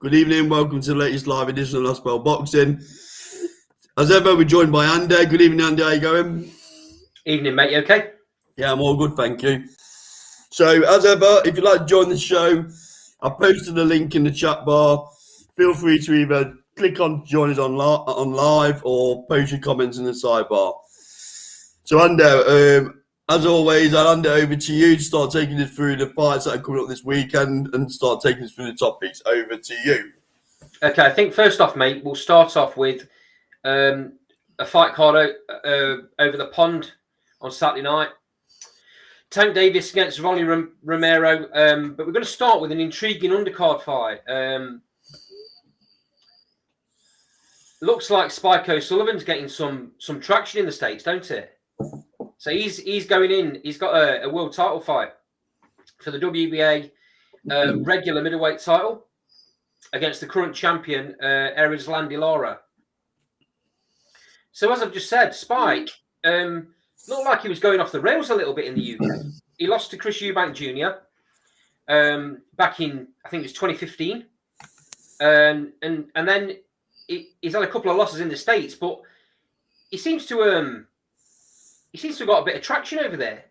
Good evening, welcome to the latest live edition of Lost Bell Boxing. As ever, we're joined by Andy. Good evening, Andy. How you going? Evening, mate. You okay? Yeah, I'm all good, thank you. So, as ever, if you'd like to join the show, I posted a link in the chat bar. Feel free to either click on join us on live or post your comments in the sidebar. So, Andy, as always, I'll hand it over to you to start taking us through the fights that are coming up this weekend and start taking us through the topics. Over to you. Okay, I think first off, mate, we'll start off with a fight card over the pond on Saturday night. Tank Davis against Ronnie Romero. But we're going to start with an intriguing undercard fight. Looks like Spike O'Sullivan's getting some traction in the States, don't it? So he's going in. He's got a world title fight for the WBA regular middleweight title against the current champion, Erislandy Lara. So as I've just said, Spike looked like he was going off the rails a little bit in the UK. He lost to Chris Eubank Jr. Back in, I think it was 2015. And then he's had a couple of losses in the States, but he seems to have got a bit of traction over there.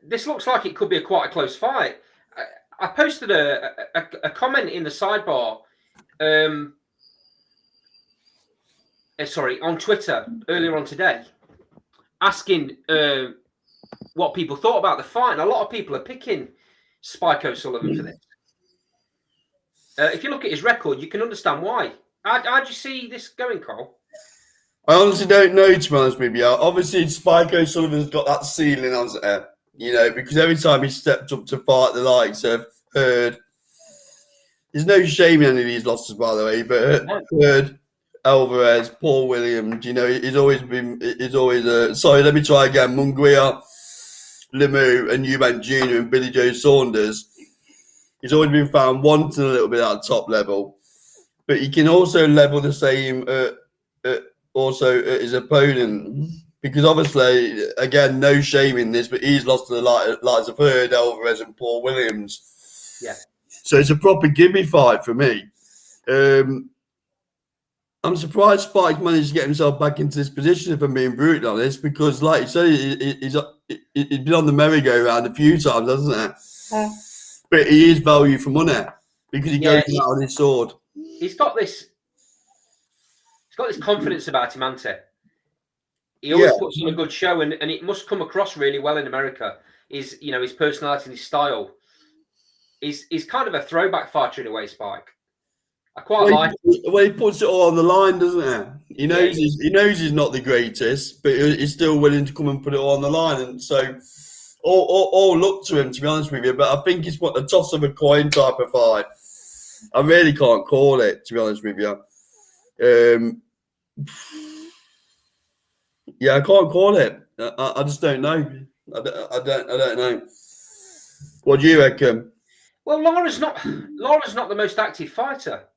This looks like it could be quite a close fight. I posted a comment in the sidebar, on Twitter earlier on today, asking what people thought about the fight, and a lot of people are picking Spike O'Sullivan for this. If you look at his record, you can understand why. How do you see this going, Carl? I honestly don't know, to be honest with you. Obviously, Spike O'Sullivan's got that ceiling, hasn't he? You know, because every time he stepped up to fight the likes of Heard, there's no shame in any of these losses, by the way, but Heard, Alvarez, Paul Williams, you know, he's always sorry, let me try again, Munguia, Lemieux, and Eubank Jr. and Billy Joe Saunders. He's always been found wanting a little bit at the top level, but he can also level the same also at his opponent, because obviously, again, no shame in this, but he's lost to the likes of Heard, Alvarez, and Paul Williams. Yeah. So it's a proper gimme fight for me. I'm surprised Spike managed to get himself back into this position, if I'm being brutally honest, because, like you said, he's been on the merry-go-round a few times, hasn't he? Yeah. But he is value for money because he goes out on his sword. He's got this confidence about him, hasn't he? He always puts on a good show, and it must come across really well in America. His personality and his style. He's kind of a throwback fighter in a way, Spike. I quite like it. Well, he puts it all on the line, doesn't he? He knows he's not the greatest, but he's still willing to come and put it all on the line. And so, all look to him, to be honest with you. But I think it's what the toss of a coin type of fight. I really can't call it, to be honest with you. I can't call it. I just don't know. I don't know. What do you reckon? Well, Lara's not the most active fighter.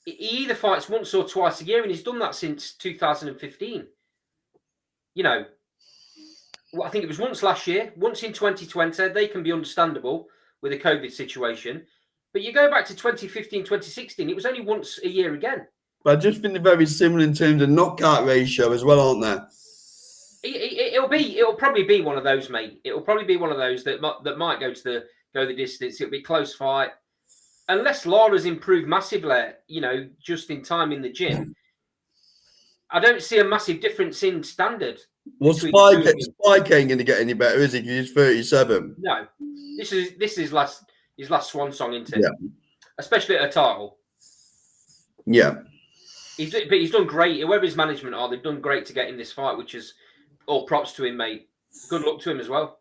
He either fights once or twice a year, and he's done that since 2015. You know, I think it was once last year, once in 2020. They can be understandable with the COVID situation. But you go back to 2015, 2016, it was only once a year again. But I just think they're very similar in terms of knockout ratio as well, aren't they? It'll probably be one of those, mate. It'll probably be one of those that might go the distance. It'll be a close fight, unless Lara's improved massively. Just in time in the gym. I don't see a massive difference in standard. Well, Spike ain't going to get any better, is he? Because he's 37. No, this is his last swan song, isn't it? Yeah. Especially at a title. Yeah. But he's done great. Whoever his management are, they've done great to get in this fight, which is all props to him, mate. Good luck to him as well.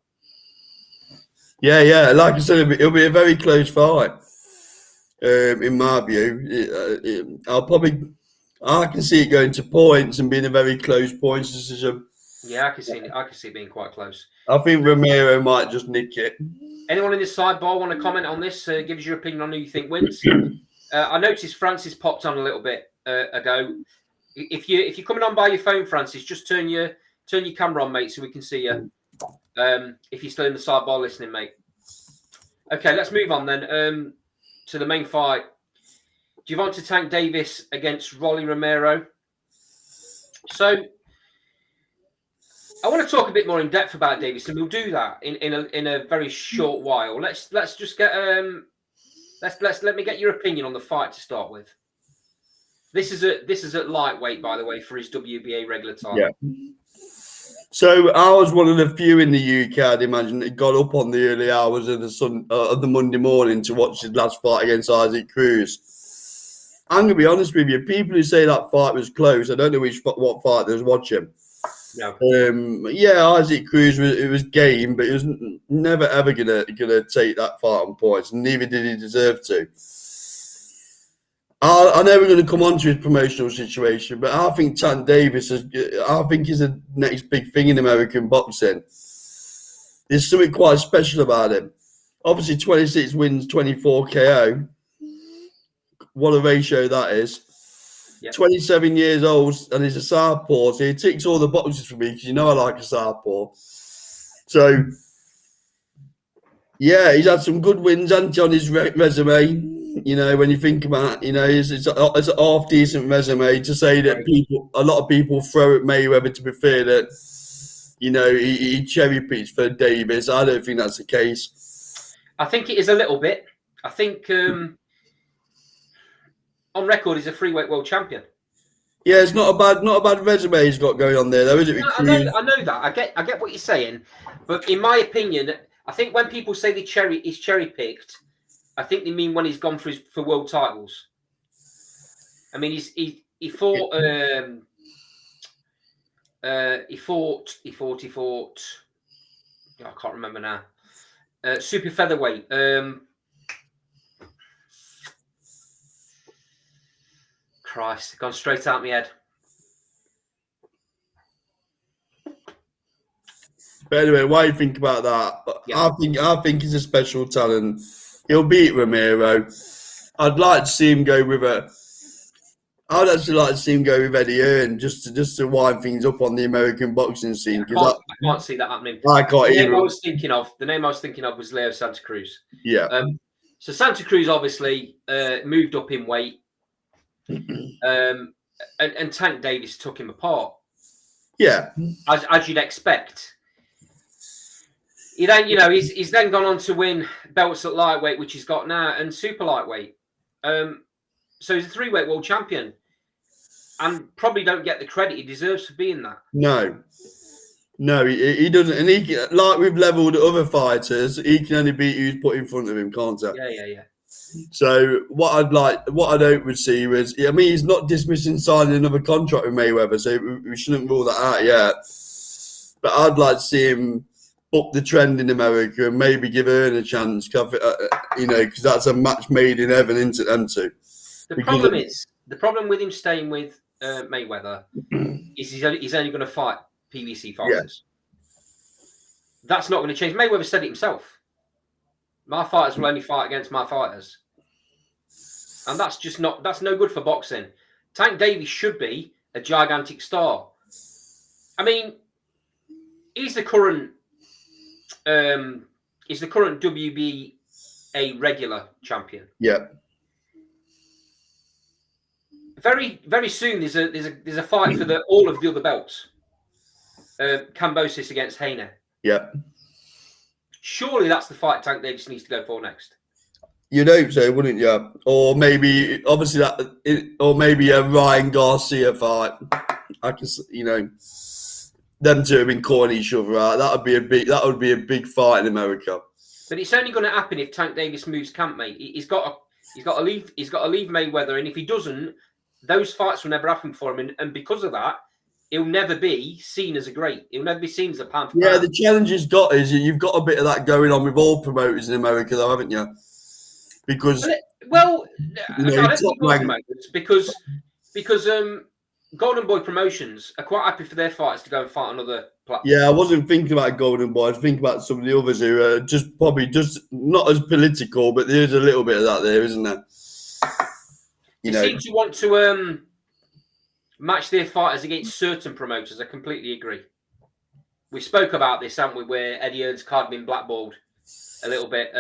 Yeah. Like I said, it'll be a very close fight. In my view, I can see it going to points and being a very close points decision. Yeah, I can see it being quite close. I think Romero might just nick it. Anyone in this sidebar want to comment on this? Give us your opinion on who you think wins. I noticed Francis popped on a little bit ago. If you're coming on by your phone, Francis, just turn your camera on, mate, so we can see you. If you're still in the sidebar listening, mate. Okay, let's move on then to the main fight. Gervonta Tank Davis against Rolly Romero. So I want to talk a bit more in depth about Davis, and we'll do that in a very short while. Let's just get let me get your opinion on the fight to start with. This is at lightweight, by the way, for his WBA regular title. Yeah. So I was one of the few in the UK, I'd imagine, that got up on the early hours of the Monday morning to watch his last fight against Isaac Cruz. I'm gonna be honest with you. People who say that fight was close, I don't know what fight they was watching. No. Isaac Cruz was game, but he was never ever gonna take that fight on points, and neither did he deserve to. I know we're going to come on to his promotional situation, but I think Tank Davis is the next big thing in American boxing. There's something quite special about him. Obviously, 26 wins, 24 KO. What a ratio that is. Yep. 27 years old, and he's a southpaw, so he ticks all the boxes for me because I like a southpaw. So, yeah, he's had some good wins on his resume. When you think about it, it's a half decent resume to say that a lot of people throw at Mayweather, to be fair, that, he cherry picks for Davis. I don't think that's the case. I think it is a little bit. I think on record he's a freeweight world champion. Yeah, it's not a bad resume he's got going on there, though, is it? I know that. I get what you're saying, but in my opinion, I think when people say he's cherry picked, I think they mean when he's gone for world titles. I mean, he fought. He fought. I can't remember now. Super featherweight. Christ, gone straight out my head. But anyway, what do you think about that? Yeah. I think he's a special talent. He'll beat Romero. I'd like to see him go with I'd actually like to see him go with Eddie Hearn just to wind things up on the American boxing scene. I can't see that happening. I can't either. The name I was thinking of was Leo Santa Cruz. Yeah. So Santa Cruz obviously moved up in weight, and Tank Davis took him apart. Yeah. As you'd expect. He's then gone on to win belts at lightweight, which he's got now, and super lightweight. So he's a three-weight world champion, and probably don't get the credit he deserves for being that. No, he doesn't. And he, like we've levelled other fighters, he can only beat who's put in front of him, can't he? Yeah. So what I'd hope would see was, he's not dismissing signing another contract with Mayweather, so we shouldn't rule that out yet. But I'd like to see him up the trend in America and maybe give Hearn a chance, because that's a match made in heaven, isn't it, them two? The problem with him staying with Mayweather is he's only going to fight PBC fighters. Yeah. That's not going to change. Mayweather said it himself. My fighters will only fight against my fighters. And that's no good for boxing. Tank Davis should be a gigantic star. I mean, he's the current WBA a regular champion. Yeah. Very, very soon, there's a fight for all of the other belts. Kambosos against Hayner. Yeah. Surely that's the fight Tank Davis needs to go for next. You'd hope so, wouldn't you? Or maybe, obviously, or maybe a Ryan Garcia fight. I can, them two have been calling each other out. That would be a big fight in America. But it's only going to happen if Tank Davis moves camp, mate. He's got to leave Mayweather, and if he doesn't, those fights will never happen for him. And because of that, he'll never be seen as a great. He'll never be seen as a pound for pound. Yeah, the challenge he's got is you've got a bit of that going on with all promoters in America, though, haven't you? Because I don't think promoters, because Golden Boy Promotions are quite happy for their fighters to go and fight on other platforms. Yeah, I wasn't thinking about Golden Boy. I was thinking about some of the others who are just not as political, but there's a little bit of that there, isn't there? They seem to want to match their fighters against certain promoters. I completely agree. We spoke about this, haven't we, where Eddie Hearn's card been blackballed a little bit.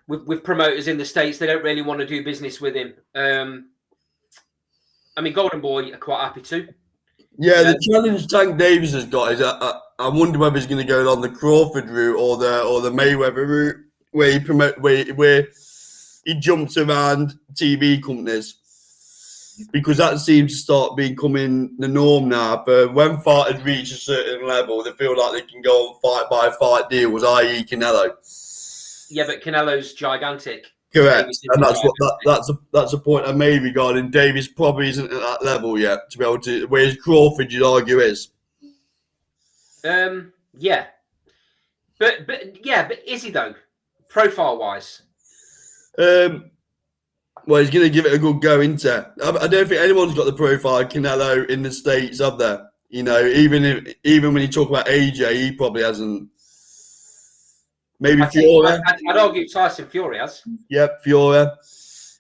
With promoters in the States, they don't really want to do business with him. I mean, Golden Boy are quite happy too. Yeah, the challenge Tank Davis has got is I wonder whether he's going to go on the Crawford route or the Mayweather route, where he jumps around TV companies, because that seems to start becoming the norm now. But when fighters reach a certain level, they feel like they can go on fight by fight deals, i.e., Canelo. Yeah, but Canelo's gigantic. Correct, and that's a point I made regarding Davis. Probably isn't at that level yet to be able to. Whereas Crawford, you'd argue, is. Yeah, but is he though, profile wise? Well, he's going to give it a good go, isn't it? I don't think anyone's got the profile of Canelo in the States, have they? Even when you talk about AJ, he probably hasn't. Maybe Fiore. I'd argue Tyson Fury has. Yep, Fiore.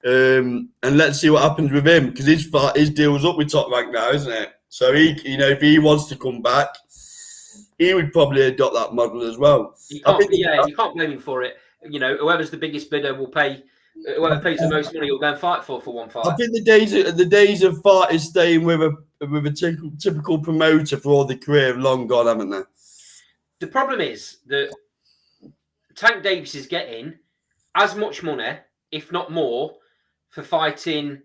And let's see what happens with him, because his deal's up with Top Rank now, isn't it? So if he wants to come back, he would probably adopt that model as well. You can't blame him for it. Whoever's the biggest bidder will pay. Whoever pays the most money will go and fight for one fight. I think the days of fighters staying with a typical promoter for all the career have long gone, haven't they? The problem is that Tank Davis is getting as much money, if not more, for fighting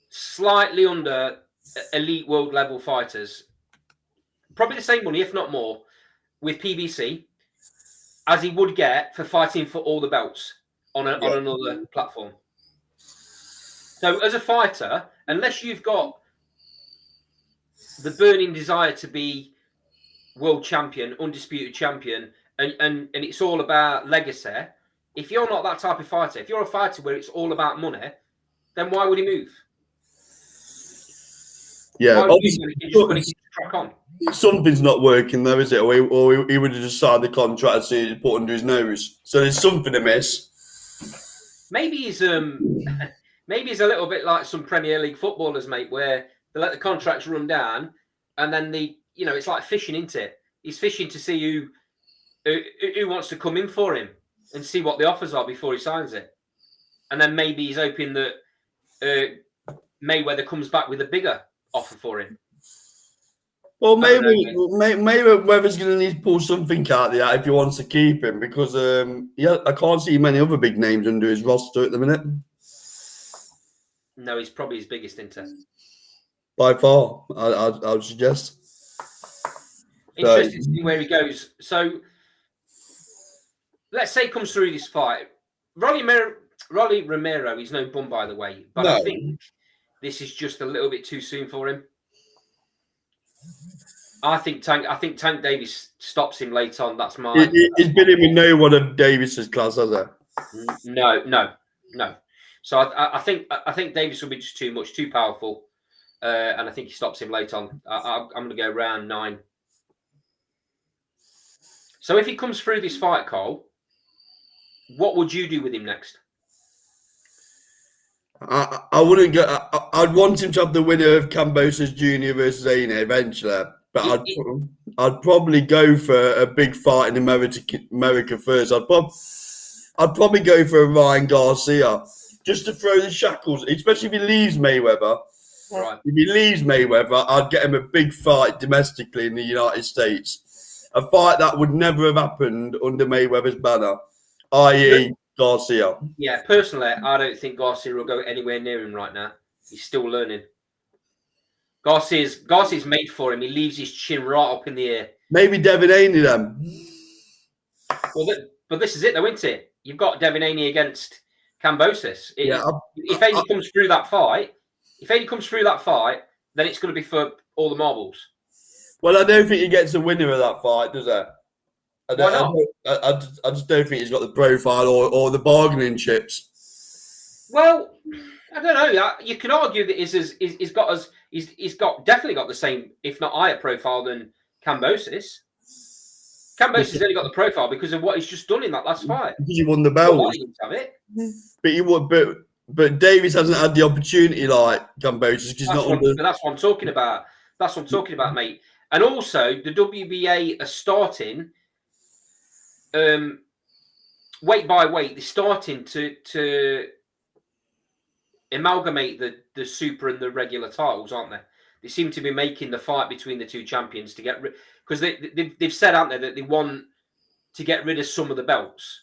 slightly under elite world level fighters. Probably the same money, if not more, with PBC as he would get for fighting for all the belts on another platform. So as a fighter, unless you've got the burning desire to be world champion, undisputed champion, and it's all about legacy, if you're not that type of fighter, if you're a fighter where it's all about money, then why would he move? Yeah, obviously, crack on. Something's not working though, is it? Or he would have just signed the contract and seen it put under his nose. So there's something amiss. Maybe he's a little bit like some Premier League footballers, mate, where they let the contracts run down, and then it's like fishing, isn't it? He's fishing to see who wants to come in for him and see what the offers are before he signs it. And then maybe he's hoping that Mayweather comes back with a bigger offer for him. Well, Mayweather's going to need to pull something out of that if he wants to keep him, because I can't see many other big names under his roster at the minute. No, he's probably his biggest inter. By far, I would suggest. Interesting to see where he goes. So, let's say he comes through this fight. Rolly Romero, he's no bum, by the way, but no. I think this is just a little bit too soon for him. I think Tank Davis stops him late on. That's my. He's been in with no one of Davis's class, has he? No. So I think Davis will be just too much, too powerful, and I think he stops him late on. I'm going to go round 9. So if he comes through this fight, Cole, what would you do with him next? I wouldn't go. I'd want him to have the winner of Kambosos Jr. versus Aina eventually. But I'd probably go for a big fight in America first. I'd probably go for a Ryan Garcia just to throw the shackles, especially if he leaves Mayweather. Right. If he leaves Mayweather, I'd get him a big fight domestically in the United States. A fight that would never have happened under Mayweather's banner, i.e. Garcia. Yeah, personally, I don't think Garcia will go anywhere near him right now. He's still learning. Garcia's made for him. He leaves his chin right up in the air. Maybe Devin Haney then. Well, but this is it, though, isn't it? You've got Devin Haney against Kambosos. If Haney comes through that fight, then it's going to be for all the marbles. Well, I don't think he gets a winner of that fight, does he? Why not? I just don't think he's got the profile or the bargaining chips. Well, I don't know. You can argue that he's definitely got the same, if not higher, profile than Kambosos. Kambosos has only got the profile because of what he's just done in that last fight. Because he won the belt. Well, he didn't have it. But Davis hasn't had the opportunity like Kambosos. That's what I'm talking about. That's what I'm talking about, mate. And also, the WBA are starting, weight by weight, they're starting to amalgamate the super and the regular titles, aren't they? They seem to be making the fight between the two champions to get rid, because they've said, aren't they, that they want to get rid of some of the belts,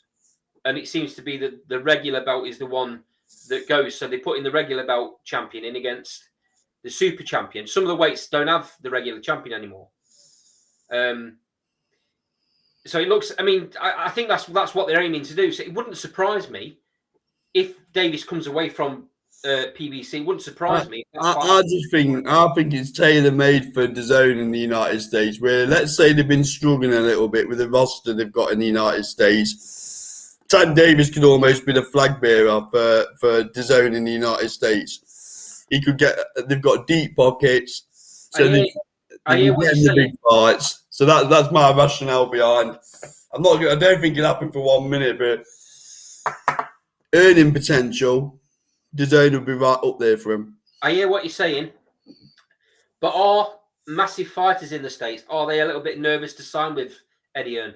and it seems to be that the regular belt is the one that goes. So they put in the regular belt champion in against the super champion. Some of the weights don't have the regular champion anymore. So it looks. I mean, I think that's what they're aiming to do. So it wouldn't surprise me if Davis comes away from PBC. It wouldn't surprise me. I think it's tailor made for DAZN in the United States. Where let's say they've been struggling a little bit with the roster they've got in the United States. Tank Davis could almost be the flag bearer for DAZN in the United States. He could get. They've got deep pockets, so they can get in the big fights. So that's my rationale behind. I don't think it'll happen for 1 minute, but earning potential, DAZN will be right up there for him. I hear what you're saying, but are massive fighters in the States, are they a little bit nervous to sign with Eddie Hearn?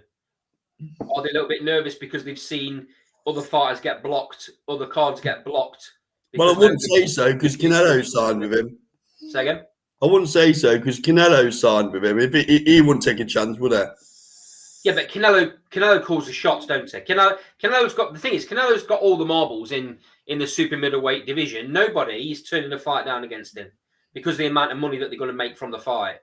Are they a little bit nervous because they've seen other fighters get blocked, other cards get blocked? Well, I wouldn't say so because Canelo signed with him. Say again? I wouldn't say so because Canelo signed with him. If he wouldn't take a chance, would he? Yeah, but Canelo calls the shots, don't he? Canelo's got all the marbles in the super middleweight division. Nobody is turning the fight down against him because of the amount of money that they're going to make from the fight.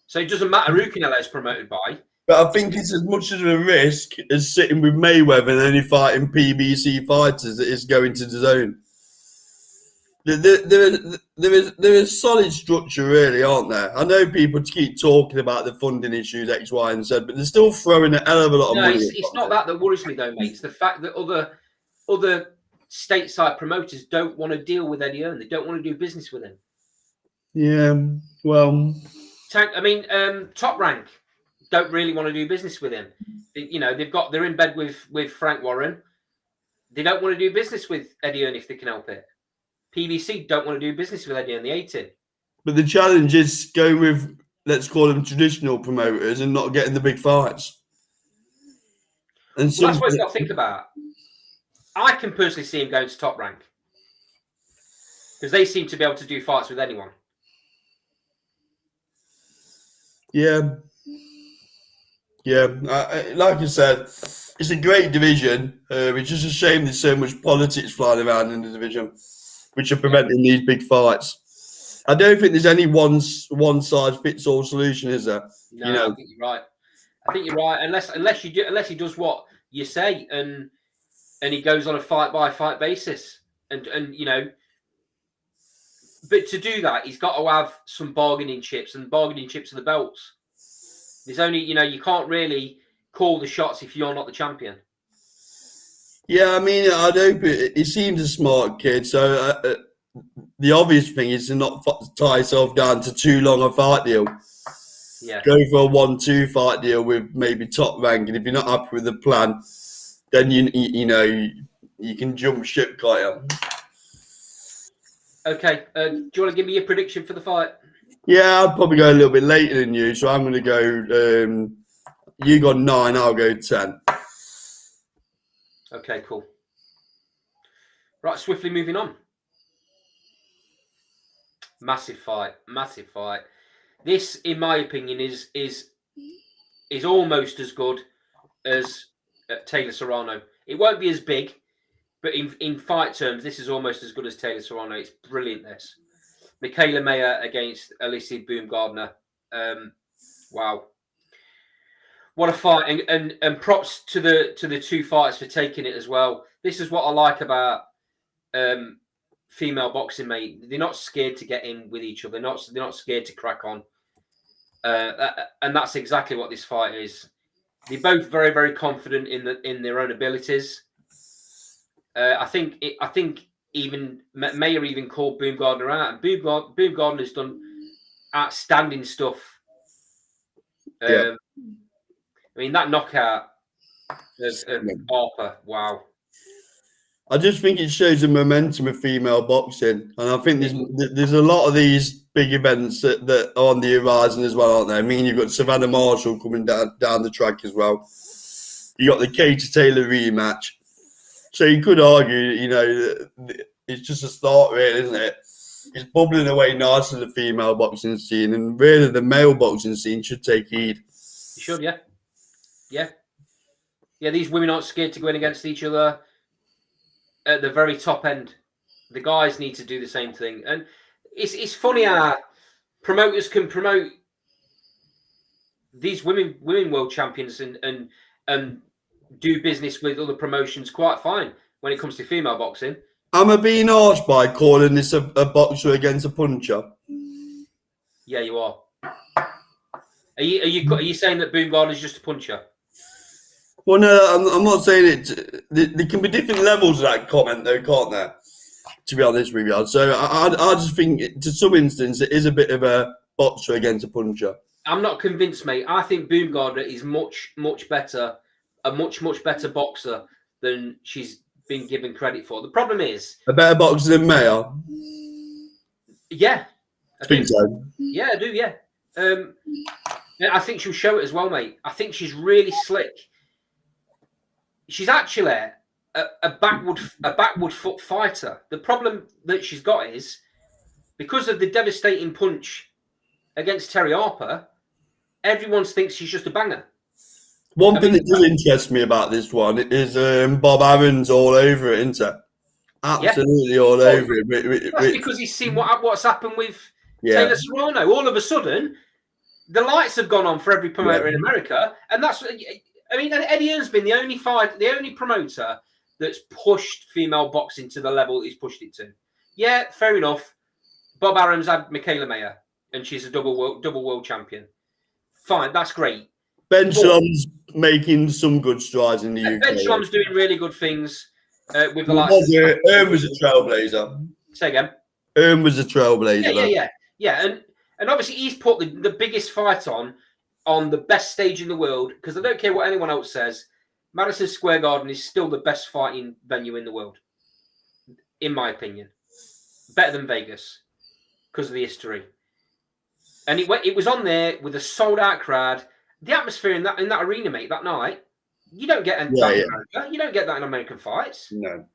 So it doesn't matter who Canelo's promoted by. But I think it's as much of a risk as sitting with Mayweather and only fighting PBC fighters that is going to DAZN. There is solid structure, really, aren't there? I know people keep talking about the funding issues, X, Y, and Z, but they're still throwing a hell of a lot of money. It's not that worries me, though, mate. It's the fact that other stateside promoters don't want to deal with Eddie Hearn. They don't want to do business with him. Yeah, well... Top Rank don't really want to do business with him. They're in bed with Frank Warren. They don't want to do business with Eddie Hearn if they can help it. PBC don't want to do business with Eddie on the 18. But the challenge is going with, let's call them traditional promoters and not getting the big fights. And that's what he's got to think about. I can personally see him going to Top Rank because they seem to be able to do fights with anyone. Yeah. Like I said, it's a great division. It's just a shame there's so much politics flying around in the division, which are preventing these big fights. I don't think there's any one size fits all solution, is there? No, I think you're right. Unless he does what you say and he goes on a fight by fight basis, and but to do that, he's got to have some bargaining chips, and bargaining chips are the belts. There's only you can't really call the shots if you're not the champion. Yeah, I mean, I'd hope he seems a smart kid, so the obvious thing is to not tie yourself down to too long a fight deal. Yeah. Go for a 1-2 fight deal with maybe Top Rank, and if you're not happy with the plan, then you can jump ship, can't you? Okay. Do you want to give me your prediction for the fight? Yeah, I'll probably go a little bit later than you, so I'm going to go. You got 9, I'll go 10. Okay, cool. Right, swiftly moving on. Massive fight. This, in my opinion, is almost as good as Taylor Serrano. It won't be as big, but in fight terms, this is almost as good as Taylor Serrano. It's brilliant. This Michaela Mayer against Alicia Gardner. Wow, what a fight! And props to the two fighters for taking it as well. This is what I like about female boxing, mate. They're not scared to get in with each other. They're not scared to crack on. And that's exactly what this fight is. They're both very, very confident in their own abilities. I think even Mayer even called Boom Gardner out, and Boom Gardner's done outstanding stuff. Yeah. I mean, that knockout of Harper, wow. I just think it shows the momentum of female boxing, and I think there's a lot of these big events that are on the horizon as well, aren't there? I mean, you've got Savannah Marshall coming down the track as well. You got the Katie Taylor rematch, so you could argue, you know, it's just a start, really, isn't it? It's bubbling away nice in the female boxing scene, and really the male boxing scene should take heed. You should, yeah. These women aren't scared to go in against each other. At the very top end, the guys need to do the same thing, and it's funny how promoters can promote these women world champions and do business with other promotions quite fine when it comes to female boxing. Am I being harsh by calling this a boxer against a puncher? Yeah, you are. Are you saying that Boom Gardner is just a puncher? Well, no, I'm not saying it. There can be different levels of that comment, though, can't there? To be honest with you, so I just think, to some instance, it is a bit of a boxer against a puncher. I'm not convinced, mate. I think Boom Gardner is much better, a much better boxer than she's been given credit for. The problem is a better boxer than Mayer. Yeah, I think so. Yeah, I do. Yeah, I think she'll show it as well, mate. I think she's really slick. She's actually a backward foot fighter. The problem that she's got is because of the devastating punch against Terry Harper, everyone thinks she's just a banger. One thing that does interest me about this one is Bob Aaron's all over it, isn't it? Absolutely all over it. That's because he's seen what's happened with Taylor Serrano. All of a sudden, the lights have gone on for every promoter in America, and that's. I mean, Eddie Hearn's been the only promoter that's pushed female boxing to the level he's pushed it to. Yeah, fair enough. Bob Arum's had Michaela Mayer, and she's a double world champion. Fine, that's great. Ben Shalom's making some good strides in the UK. Ben Shalom's doing really good things with the likes. Was a trailblazer. Say again. Was a trailblazer. Yeah, and obviously he's put the biggest fight on the best stage in the world, because I don't care what anyone else says, Madison Square Garden is still the best fighting venue in the world, in my opinion. Better than Vegas, because of the history. And it was on there with a sold-out crowd. The atmosphere in that arena, mate, that night, you don't get in America. You don't get that in American fights. No.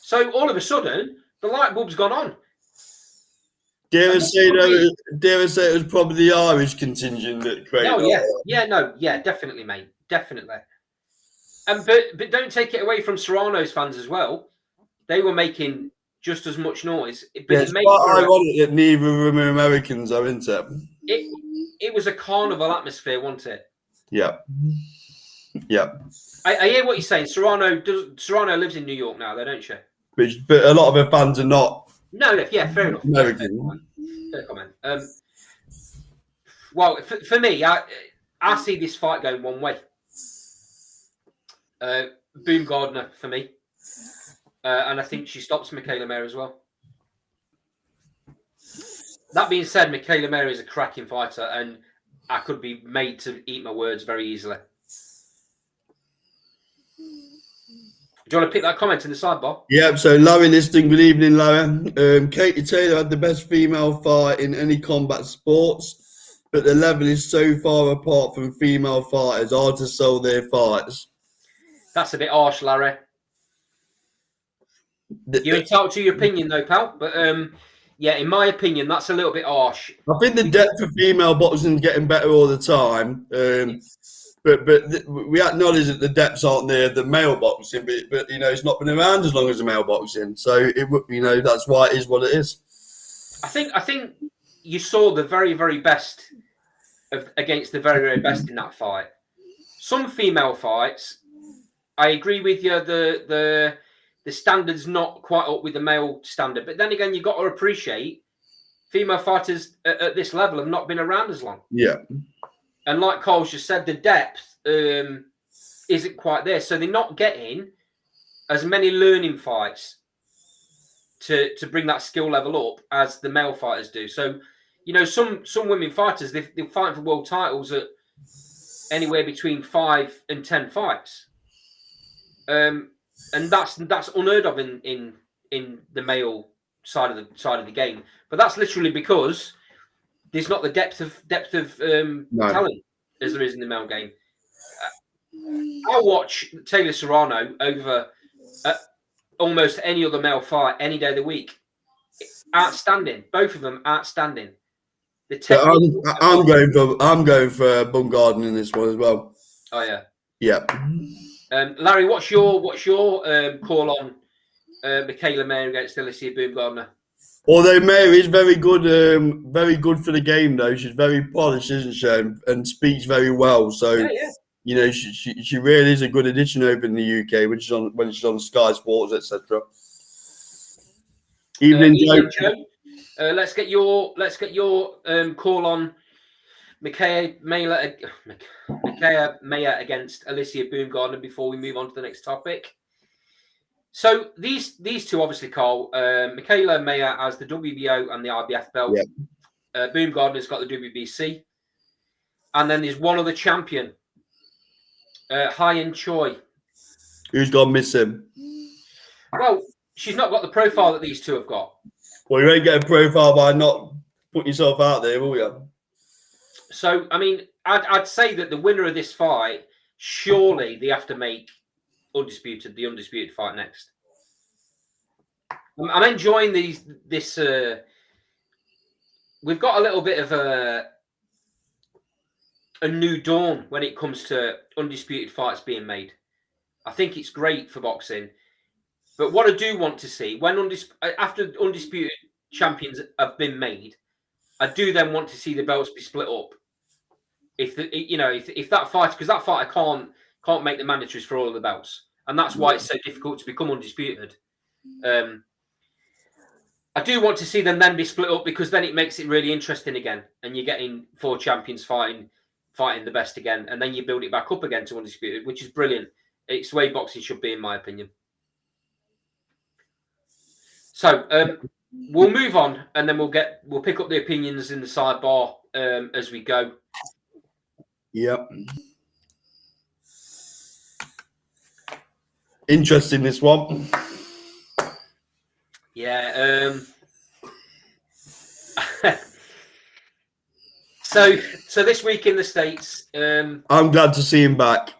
So all of a sudden, the light bulb's gone on. Dare I say it was probably the Irish contingent that created it. Definitely, mate, definitely. But don't take it away from Serrano's fans as well. They were making just as much noise. But it's quite ironic that neither of them are Americans, aren't it? It was a carnival atmosphere, wasn't it? Yeah. I hear what you're saying. Serrano lives in New York now, though, don't she? But a lot of her fans are not. No, fair enough. American. Fair comment. Well, for me, I see this fight going one way. Boom Gardner for me, and I think she stops Michaela Mayer as well. That being said, Michaela Mayer is a cracking fighter, and I could be made to eat my words very easily. Do you want to pick that comment in the sidebar? Yep, so Larry listening, good evening, Larry. Katie Taylor had the best female fight in any combat sports, but the level is so far apart from female fighters, hard to sell their fights. That's a bit harsh, Larry. You're entitled to your opinion, though, pal. But yeah, in my opinion, that's a little bit harsh. I think the depth of female boxing is getting better all the time. But we acknowledge that the depths aren't there the male boxing, but you know it's not been around as long as the male boxing, so that's why it is what it is. I think you saw the very, very best against the very, very best in that fight. Some female fights, I agree with you. The standard's not quite up with the male standard, but then again, you've got to appreciate female fighters at this level have not been around as long. Yeah. And like Cole's just said, the depth isn't quite there. So they're not getting as many learning fights to bring that skill level up as the male fighters do. So, you know, some women fighters, they're fighting for world titles at anywhere between 5 and 10 fights. And that's unheard of in the male side of the game. But that's literally because there's not the depth of talent as there is in the male game. I'll watch Taylor Serrano over almost any other male fight any day of the week. Outstanding, both of them outstanding. I'm going for Gardner in this one as well. Oh yeah, yeah. Larry, what's your call on Michaela Mayer against Alicia Gardner? Although Mary is very good for the game, though. She's very polished, isn't she? And speaks very well. So, you know, she really is a good addition over in the UK when she's on Sky Sports, etc. Evening, Joe. Let's get your call on Michaela Mayer against Alicia Gardner before we move on to the next topic. So these two, obviously, Carl, Michaela Mayer has the WBO and the IBF belt. Yep. Gardner's got the WBC. And then there's one other champion, Hyen Choi. Who's gone missing? Well, she's not got the profile that these two have got. Well, you ain't get a profile by not putting yourself out there, will you? So, I mean, I'd say that the winner of this fight, surely they have to make the undisputed fight next. I'm enjoying this. We've got a little bit of a new dawn when it comes to undisputed fights being made. I think it's great for boxing. But what I do want to see, after undisputed champions have been made, I do then want to see the belts be split up. If that fight, because that fighter can't make the mandatories for all of the belts, and that's why it's so difficult to become undisputed. I do want to see them then be split up because then it makes it really interesting again, and you're getting 4 champions fighting the best again, and then you build it back up again to undisputed, which is brilliant. It's the way boxing should be, in my opinion. So we'll move on, and then we'll pick up the opinions in the sidebar as we go. Yep. Interesting, this one. Yeah. So this week in the States, I'm glad to see him back.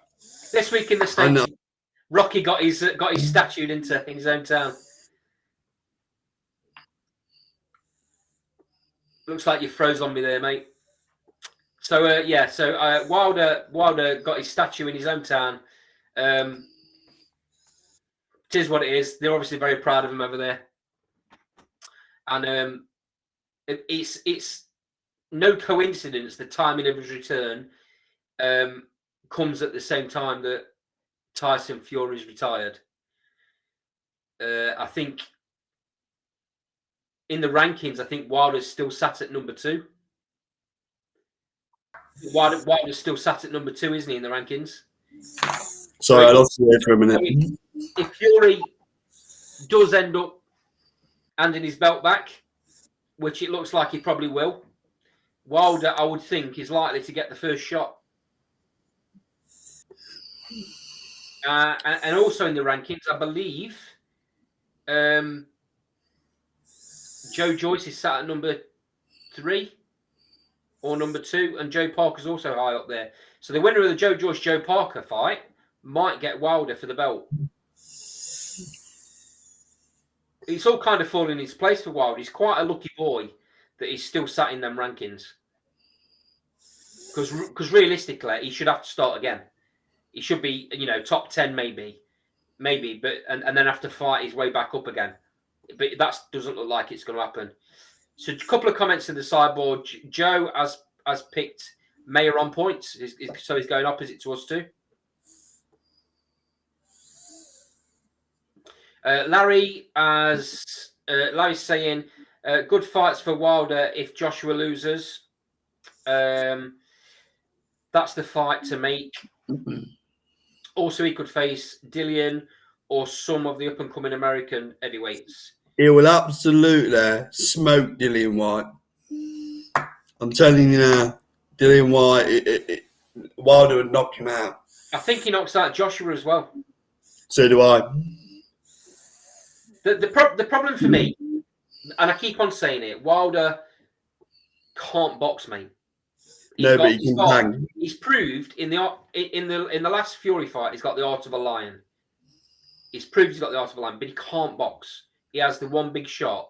This week in the States, Rocky got his statued in his hometown. Looks like you froze on me there, mate. So Wilder got his statue in his hometown. It is what it is. They're obviously very proud of him over there, and it's no coincidence the timing of his return comes at the same time that Tyson Fury's retired. I think in the rankings, I think Wilder's still sat at number 2. Wilder's still sat at number 2, isn't he, in the rankings? Sorry, I lost you there for a minute. If Fury does end up handing his belt back, which it looks like he probably will, Wilder, I would think, is likely to get the first shot. And also in the rankings, I believe Joe Joyce is sat at number 3 or number 2, and Joe Parker's also high up there. So the winner of the Joe Joyce-Joe Parker fight might get Wilder for the belt. It's all kind of falling in its place for Wilder. He's quite a lucky boy that he's still sat in them rankings. Because realistically, he should have to start again. He should be, top 10 maybe, but and then have to fight his way back up again. But that doesn't look like it's going to happen. So a couple of comments in the sideboard. Joe has picked Mayer on points, so he's going opposite to us too. Larry's saying good fights for Wilder if Joshua loses. That's the fight to make. Also, he could face Dillian or some of the up-and-coming American heavyweights. He will absolutely smoke Dillian White. I'm telling you now, Dillian White, Wilder would knock him out. I think he knocks out Joshua as well. So do I. The problem for me, and I keep on saying it, Wilder can't box, mate. But he can hang. He's proved in the last Fury fight, he's got the art of a lion. He's proved he's got the art of a lion, but he can't box. He has the one big shot,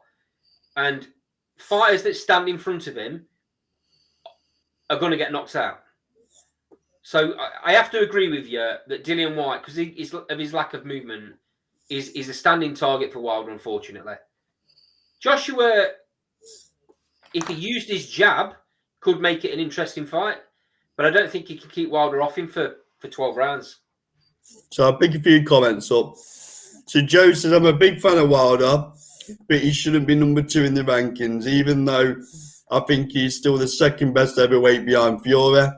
and fighters that stand in front of him are going to get knocked out. So I have to agree with you that Dillian White, because of his lack of movement, is a standing target for Wilder, unfortunately. Joshua, if he used his jab, could make it an interesting fight, but I don't think he can keep Wilder off him for 12 rounds. So I'll pick a few comments up. So Joe says, I'm a big fan of Wilder, but he shouldn't be number 2 in the rankings, even though I think he's still the second best heavyweight behind Fury.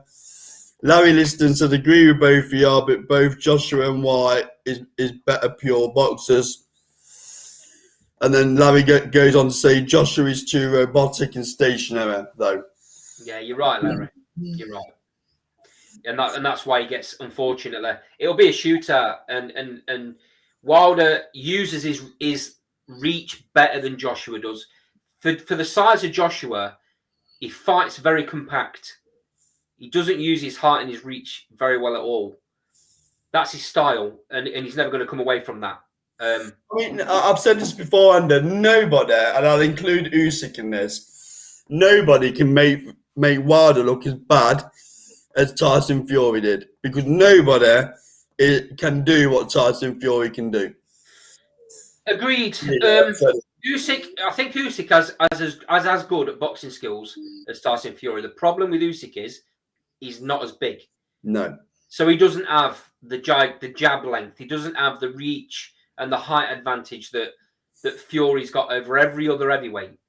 Larry Liston said, agree with both of you, but both Joshua and White is better pure boxers. And then Larry goes on to say, Joshua is too robotic and stationary, though. Yeah, you're right, Larry. You're right. And that's why he gets, unfortunately, it'll be a shootout, and Wilder uses his reach better than Joshua does. For the size of Joshua, he fights very compact. He doesn't use his height and his reach very well at all. That's his style, and he's never going to come away from that. I mean, I've said this before, and nobody, and I'll include Usyk in this, nobody can make Wilder look as bad as Tyson Fury did, because nobody can do what Tyson Fury can do. Agreed. Usyk, I think Usyk has as good at boxing skills as Tyson Fury. The problem with Usyk is he's not as big. No. So he doesn't have the jab length. He doesn't have the reach and the height advantage that Fury's got over every other heavyweight.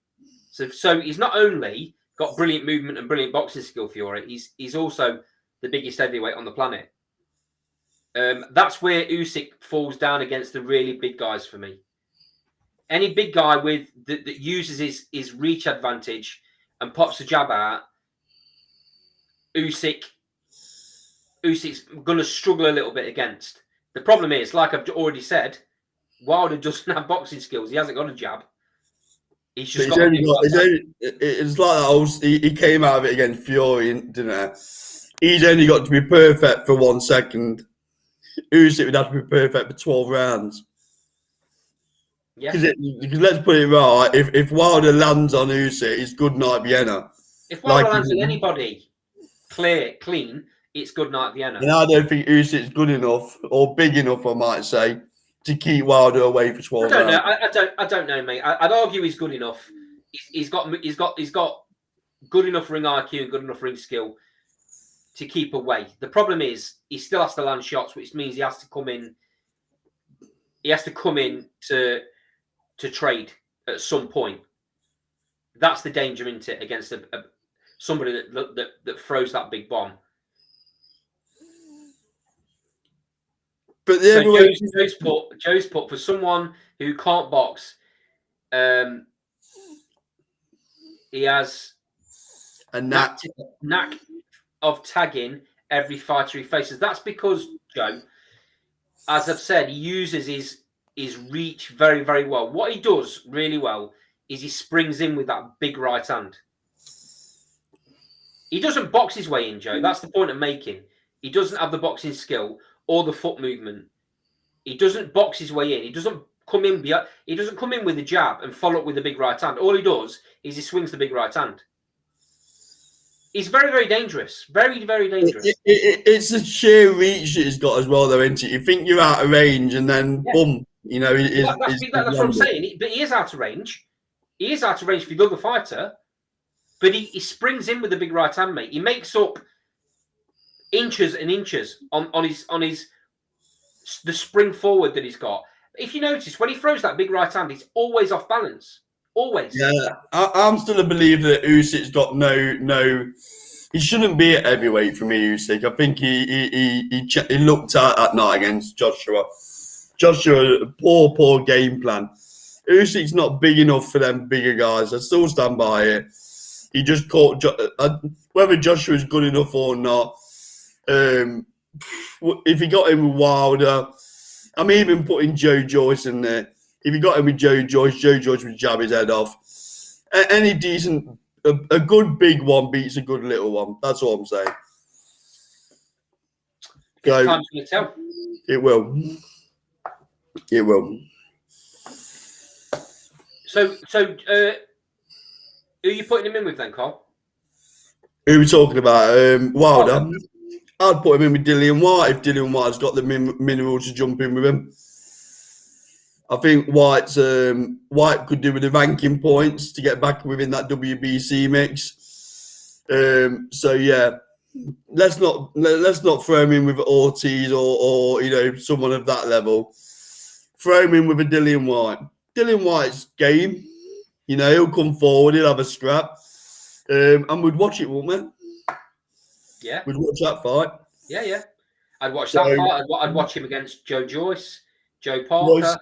So he's not only got brilliant movement and brilliant boxing skill, Fury. He's also the biggest heavyweight on the planet. That's where Usyk falls down against the really big guys for me. Any big guy that uses his reach advantage and pops a jab out, Usyk's going to struggle a little bit against. The problem is, like I've already said, Wilder doesn't have boxing skills. He hasn't got a jab. It's like that old. He came out of it against Fury, didn't he? He's only got to be perfect for 1 second. Usyk would have to be perfect for 12 rounds. Yeah. Because let's put it right. If Wilder lands on Usyk, it's good night Vienna. If Wilder lands on anybody clean, it's good night Vienna. And I don't think Usyk's good enough or big enough, I might say, to keep Wilder away for 12 rounds. I don't know, mate. I'd argue he's good enough. He's got good enough ring IQ and good enough ring skill to keep away. The problem is he still has to land shots, which means he has to come in. He has to come in to trade at some point. That's the danger, isn't it, against somebody that throws that big bomb. But Joe's put for someone who can't box. He has a knack of tagging every fighter he faces. That's because, Joe, as I've said, he uses his reach very, very well. What he does really well is he springs in with that big right hand. He doesn't box his way in, Joe. That's the point I'm making. He doesn't have the boxing skill or the foot movement. He doesn't box his way in. He doesn't come in. He doesn't come in with a jab and follow up with a big right hand. All he does is he swings the big right hand. He's very, very dangerous. Very, very dangerous. It's the sheer reach that he's got as well, though, isn't it? You think you're out of range, and then boom, you know. That's what I'm saying. But he is out of range. He is out of range for the other fighter. But he springs in with a big right hand, mate. He makes up inches and inches on his the spring forward that he's got. If you notice, when he throws that big right hand, he's always off balance. Always. Yeah, I'm still a believer that Usyk's got no. He shouldn't be at heavyweight for me, Usyk. I think he looked at that night against Joshua. Joshua, poor game plan. Usyk's not big enough for them bigger guys. I still stand by it. He just caught whether Joshua's good enough or not. If he got him with Wilder, I'm even putting Joe Joyce in there. If he got him with Joe Joyce would jab his head off. Any decent, a good big one beats a good little one. That's all I'm saying. So, time's going to tell. It will. It will. So, who are you putting him in with then, Carl? Who are we talking about? Wilder. I'd put him in with Dillian White if Dillian White's got the minerals to jump in with him. I think White could do with the ranking points to get back within that WBC mix. So yeah, let's not throw him in with Ortiz or someone of that level. Throw him in with a Dillian White. Dillian White's game. He'll come forward. He'll have a scrap, and we'd watch it, wouldn't we? Yeah, we'd watch that fight. Yeah. I'd watch that fight. I'd watch him against Joe Joyce, Joe Parker.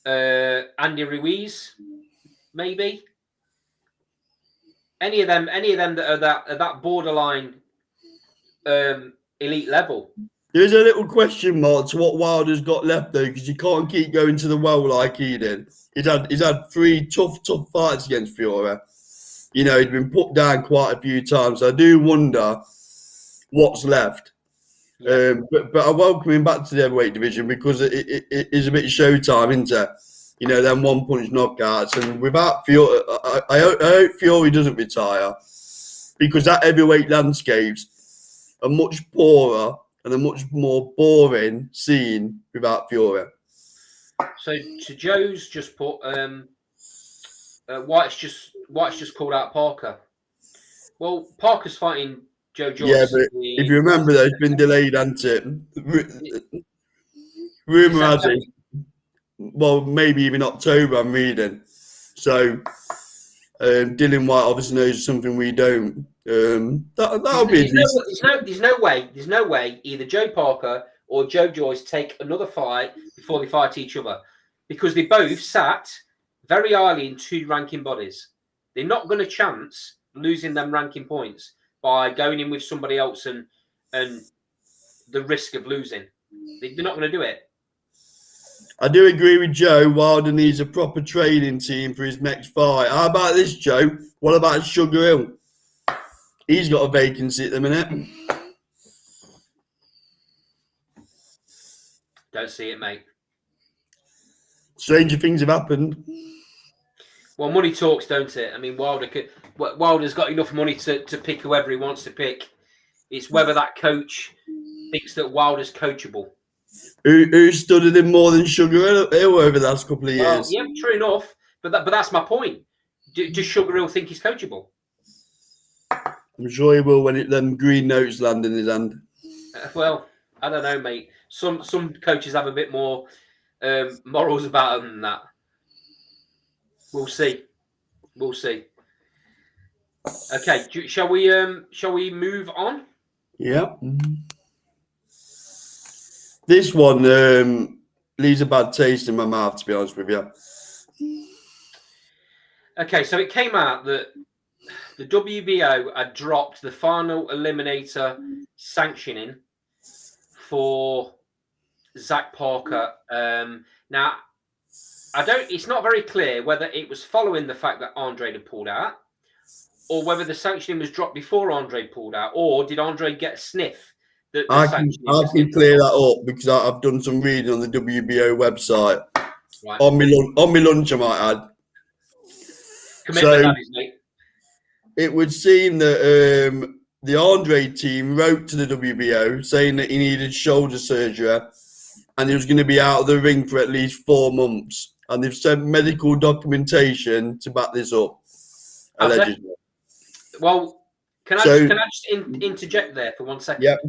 Andy Ruiz, maybe any of them that are that borderline elite level. There's a little question mark to what Wilder's got left though, because you can't keep going to the well like he did. He's had 3 tough fights against Fiore. He'd been put down quite a few times. So I do wonder what's left. Yeah. But I welcome him back to the heavyweight division because it is a bit showtime, isn't it? Them one-punch knockouts. And without Fiore, I hope Fiore doesn't retire because that heavyweight landscape's a much poorer and a much more boring scene without Fiore. So Joe's just put White's just called out Parker. Well, Parker's fighting Joe Joyce. Yeah, but if you remember, though, it's been delayed, hasn't it? Rumour has it. Well, maybe even October, I'm reading. So, Dillian White obviously knows something we don't. That'll be. There's no way either Joe Parker or Joe Joyce take another fight before they fight each other, because they both sat very early in 2 ranking bodies. They're not going to chance losing them ranking points by going in with somebody else and the risk of losing. They're not going to do it. I do agree with Joe. Wilder needs a proper training team for his next fight. How about this, Joe? What about Sugar Hill? He's got a vacancy at the minute. Don't see it, mate. Stranger things have happened. Well, money talks, don't it? I mean, Wilder's got enough money to pick whoever he wants to pick. It's whether that coach thinks that Wilder's coachable. Who studied him more than Sugar Hill over the last couple of years? Well, yeah, true enough. But that's my point. Does Sugar Hill think he's coachable? I'm sure he will when them green notes land in his hand. Well, I don't know, mate. Some coaches have a bit more morals about them than that. We'll see. Okay, shall we move on? Yeah. This one leaves a bad taste in my mouth, to be honest with you. Okay, so it came out that the WBO had dropped the final eliminator sanctioning for Zach Parker. Now, it's not very clear whether it was following the fact that Andre had pulled out, or whether the sanctioning was dropped before Andre pulled out, or did Andre get a sniff? I can clear that up because I've done some reading on the WBO website. Right. On my lunch, I might add. Commitment, that is, mate. It would seem that the Andre team wrote to the WBO saying that he needed shoulder surgery and he was going to be out of the ring for at least 4 months. And they've sent medical documentation to back this up, allegedly. Well, can I just interject there for 1 second? Yep.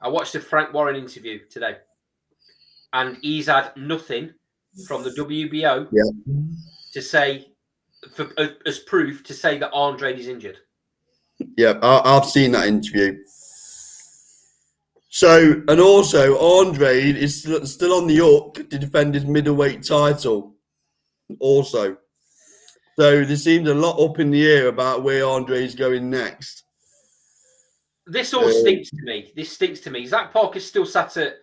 I watched the Frank Warren interview today, and he's had nothing from the WBO to say, as proof, to say that Andre is injured. Yeah, I've seen that interview. So, and also, Andre is still on the hook to defend his middleweight title. Also. So, there seems a lot up in the air about where Andre is going next. This all stinks to me. This stinks to me. Zach Parker's still sat at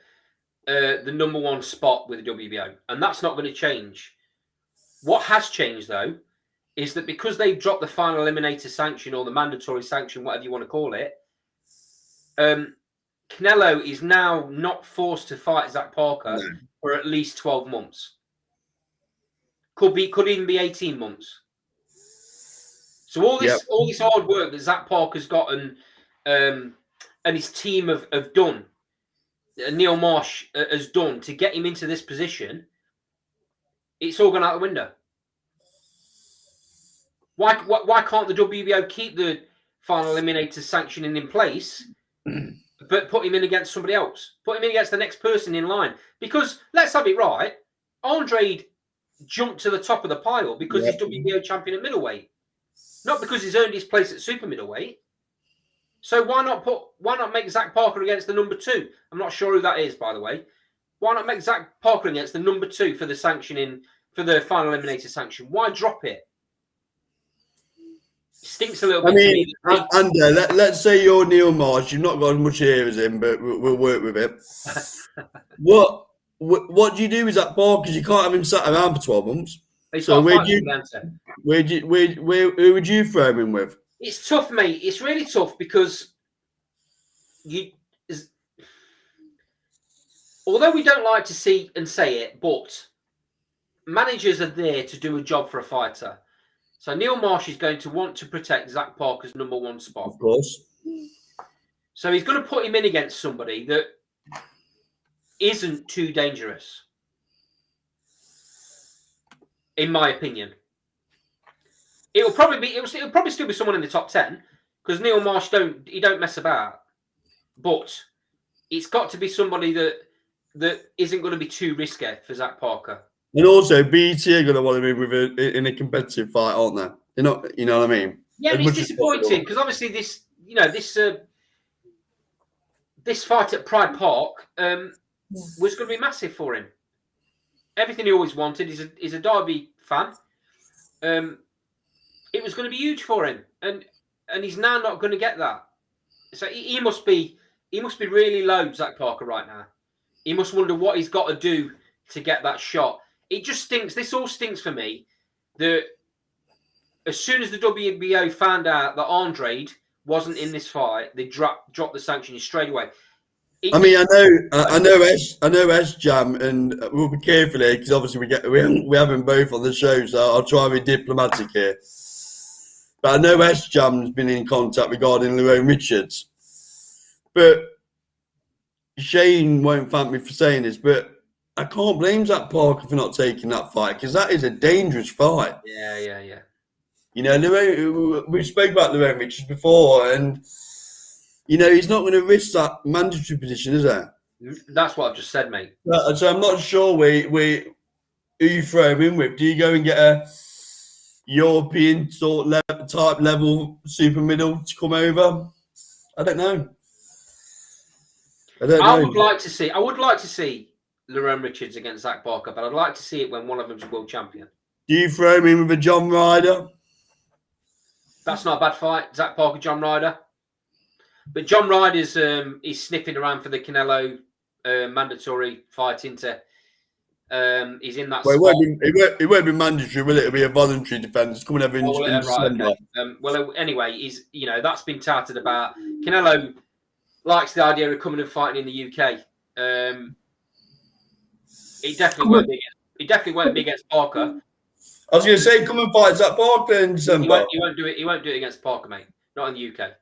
the #1 spot with the WBO, and that's not going to change. What has changed, though, is that because they've dropped the final eliminator sanction or the mandatory sanction, whatever you want to call it, Canelo is now not forced to fight Zach Parker for at least 12 months. Could even be 18 months. So all this hard work that Zach Parker's got and his team have done, Neil Marsh has done to get him into this position, it's all gone out the window. Why can't the WBO keep the final eliminator sanctioning in place, but put him in against somebody else? Put him in against the next person in line. Because, let's have it right, Andre jumped to the top of the pile because he's WBO champion at middleweight. Not because he's earned his place at super middleweight. So why not make Zach Parker against the #2? I'm not sure who that is, by the way. Why not make Zach Parker against the #2 for the sanctioning, for the final eliminator sanction? Why drop it? Stinks a little bit to me. And let's say you're Neil Marsh. You've not got as much hair as him, but we'll work with it. What do you do with Zach Parker? Because you can't have him sat around for 12 months. So who would you throw him in with? It's tough, mate. It's really tough because although we don't like to see and say it, but managers are there to do a job for a fighter. So Neil Marsh is going to want to protect Zach Parker's #1 spot. Of course. So he's going to put him in against somebody that isn't too dangerous, in my opinion. It'll probably still be someone in the top 10 because Neil Marsh don't mess about. But it's got to be somebody that isn't going to be too risky for Zach Parker. And also, BT are going to want him in a competitive fight, aren't they? They're not, you know what I mean? Yeah, and it's disappointing because obviously this fight at Pride Park was going to be massive for him. Everything he always wanted. He's a Derby fan. It was going to be huge for him, and he's now not going to get that. So he must be really low, Zach Parker, right now. He must wonder what he's got to do to get that shot. It just stinks. This all stinks for me. That as soon as the WBO found out that Andre wasn't in this fight, they dropped the sanctions straight away. I know S Jam, and we'll be careful here because obviously we have them both on the show, so I'll try and be diplomatic here. But I know S Jam's been in contact regarding Lerone Richards. But Shane won't thank me for saying this, but I can't blame Zach Parker for not taking that fight because that is a dangerous fight. Yeah. You know, we spoke about Lerone Richards before, and you know he's not going to risk that mandatory position, is there? That's what I've just said, mate. So I'm not sure who you throw him in with. Do you go and get a European type level super middle to come over? I don't know. I would like to see Lerone Richards against Zach Parker, but I'd like to see it when one of them's a world champion. Do you throw him in with a John Ryder? That's not a bad fight, Zach Parker, John Ryder. But John Ryder's is sniffing around for the Canelo mandatory fight into. He's in that Well, spot. it won't be mandatory, will it? It'll be a voluntary defence coming over in Right, December. okay. Well, anyway, that's been touted about. Canelo likes the idea of coming and fighting in the UK. It definitely won't be. It definitely won't be against Parker. I was going to say, come and fight Zach Parker in December. He won't do it. He won't do it against Parker, mate. Not in the UK.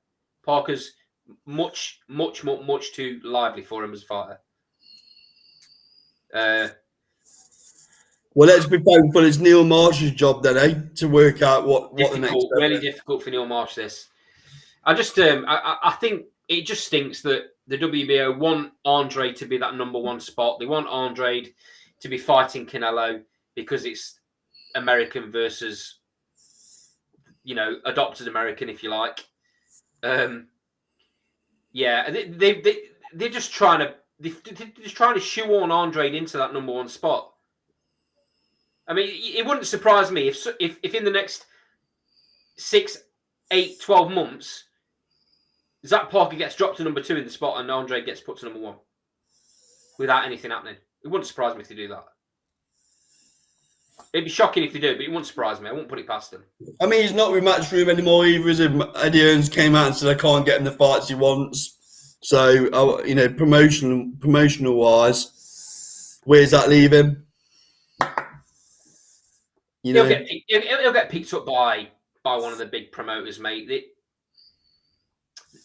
Parker's much too lively for him as a fighter. Well, let's be thankful it's Neil Marsh's job then, eh? To work out what the next step really is. difficult for Neil Marsh. This, I just I think it just stinks that the WBO want Andre to be that number one spot. They want Andre to be fighting Canelo because it's American versus, adopted American, if you like. Yeah, they're just trying to shoehorn Andre into that number one spot. I mean, it wouldn't surprise me if in the next 6, 8, 12 months, Zach Parker gets dropped to number 2 in the spot and Andre gets put to number 1 without anything happening. It wouldn't surprise me if they do that. It'd be shocking if they do, but it wouldn't surprise me. I wouldn't put it past them. I mean, he's not with Matchroom anymore either, is he? Eddie Hearns came out and said, I can't get him the fights he wants. So, promotional wise, where's that leave him? He'll get picked up by one of the big promoters, mate.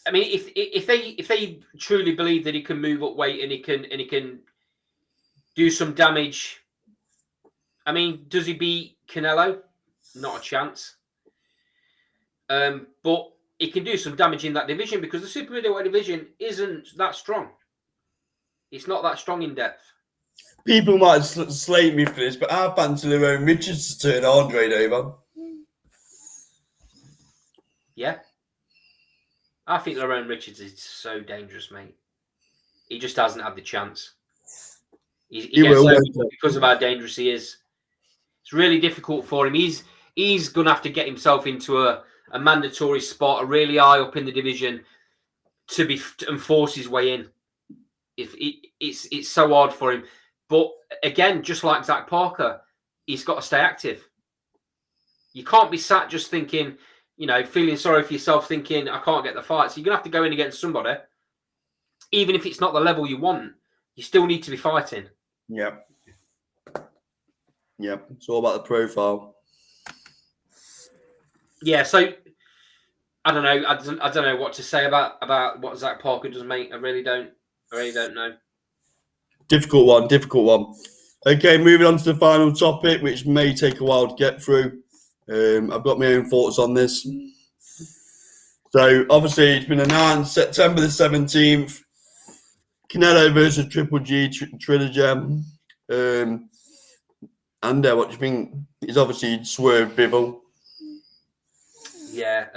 I mean, if they truly believe that he can move up weight and he can do some damage. I mean, does he beat Canelo? Not a chance. But he can do some damage in that division because the super middleweight division isn't that strong. It's not that strong in depth. People might slate me for this, but I fancy Lerone Richards to turn Andre over. Yeah. I think Lerone Richards is so dangerous, mate. He just hasn't had the chance. He gets over because of how dangerous he is. It's really difficult for him. He's going to have to get himself into a mandatory spot, a really high up in the division, to force his way in. It's so hard for him. But again, just like Zach Parker, he's got to stay active. You can't be sat just thinking, feeling sorry for yourself, thinking, I can't get the fight. So you're going to have to go in against somebody. Even if it's not the level you want, you still need to be fighting. Yep. It's all about the profile. Yeah, so I don't know. I don't know what to say about what Zach Parker does, mate. I really don't know. Difficult one. Okay, moving on to the final topic, which may take a while to get through. I've got my own thoughts on this. So, obviously, it's been announced September the 17th, Canelo versus Triple G trilogy. And what do you think? He's obviously swerved Bivol. Yeah,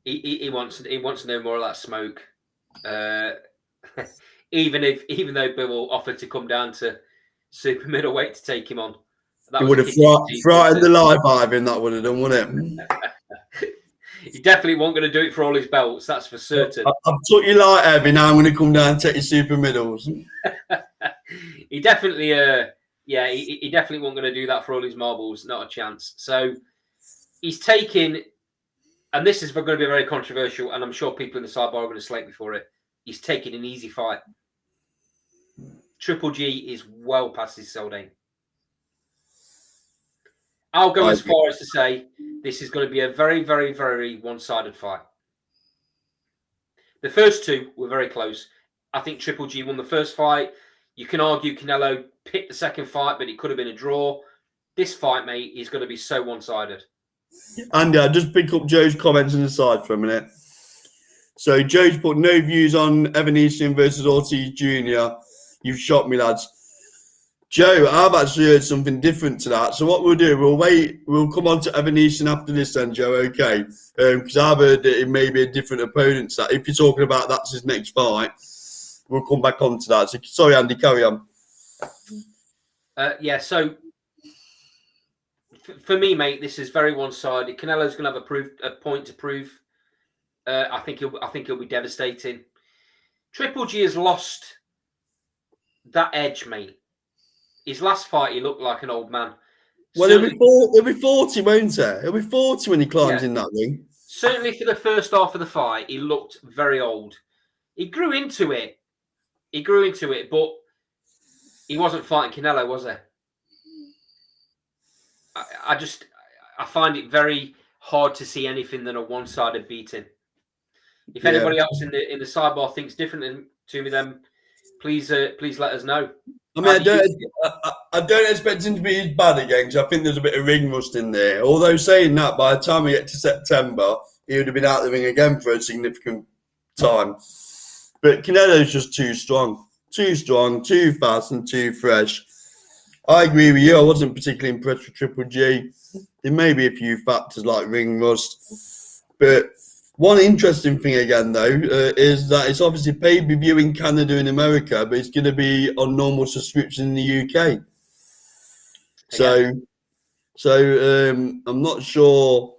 he wants to know more of that smoke. Even though Bivol offered to come down to super middleweight to take him on, he would have frightened the life out of him. That would have done, wouldn't it? He definitely wasn't going to do it for all his belts. That's for certain. I've took you light heavy. Now I'm going to come down and take your super middles. He definitely, he definitely wasn't going to do that for all his marbles. Not a chance. So he's taking, and this is going to be very controversial, and I'm sure people in the sidebar are going to slate me for it. He's taking an easy fight. Triple G is well past his Seldane. I'll go as far as to say this is going to be a very, very, very one-sided fight. The first two were very close. I think Triple G won the first fight. You can argue Canelo picked the second fight, but it could have been a draw. This fight, mate, is going to be so one-sided. Andy, I'll just pick up Joe's comments on the side for a minute. So Joe's put no views on Evanesian versus Ortiz Jr. You've shocked me, lads. Joe, I've actually heard something different to that. So what we'll do, we'll come on to Evanesian after this then, Joe, okay? Because I've heard that it may be a different opponent to that. If you're talking about that's his next fight, we'll come back on to that. So sorry, Andy, carry on. So for me, mate, this is very one-sided. Canelo's going to have a point to prove. I think he'll be devastating. Triple G has lost that edge, mate. His last fight, he looked like an old man. Well, he'll be 40, won't he? He'll be 40 when he climbs in that ring. Certainly for the first half of the fight, he looked very old. He grew into it. But he wasn't fighting Canelo, was he? I find it very hard to see anything than a one-sided beating. If anybody else in the sidebar thinks different to me, then please let us know. I mean, I don't expect him to be as bad again because I think there's a bit of ring rust in there. Although saying that, by the time we get to September, he would have been out of the ring again for a significant time. But Canelo's just too strong, too fast, and too fresh. I agree with you. I wasn't particularly impressed with Triple G. There may be a few factors like ring rust. But one interesting thing again, though, is that it's obviously pay-per-view in Canada and America, but it's going to be on normal subscription in the UK. So I'm not sure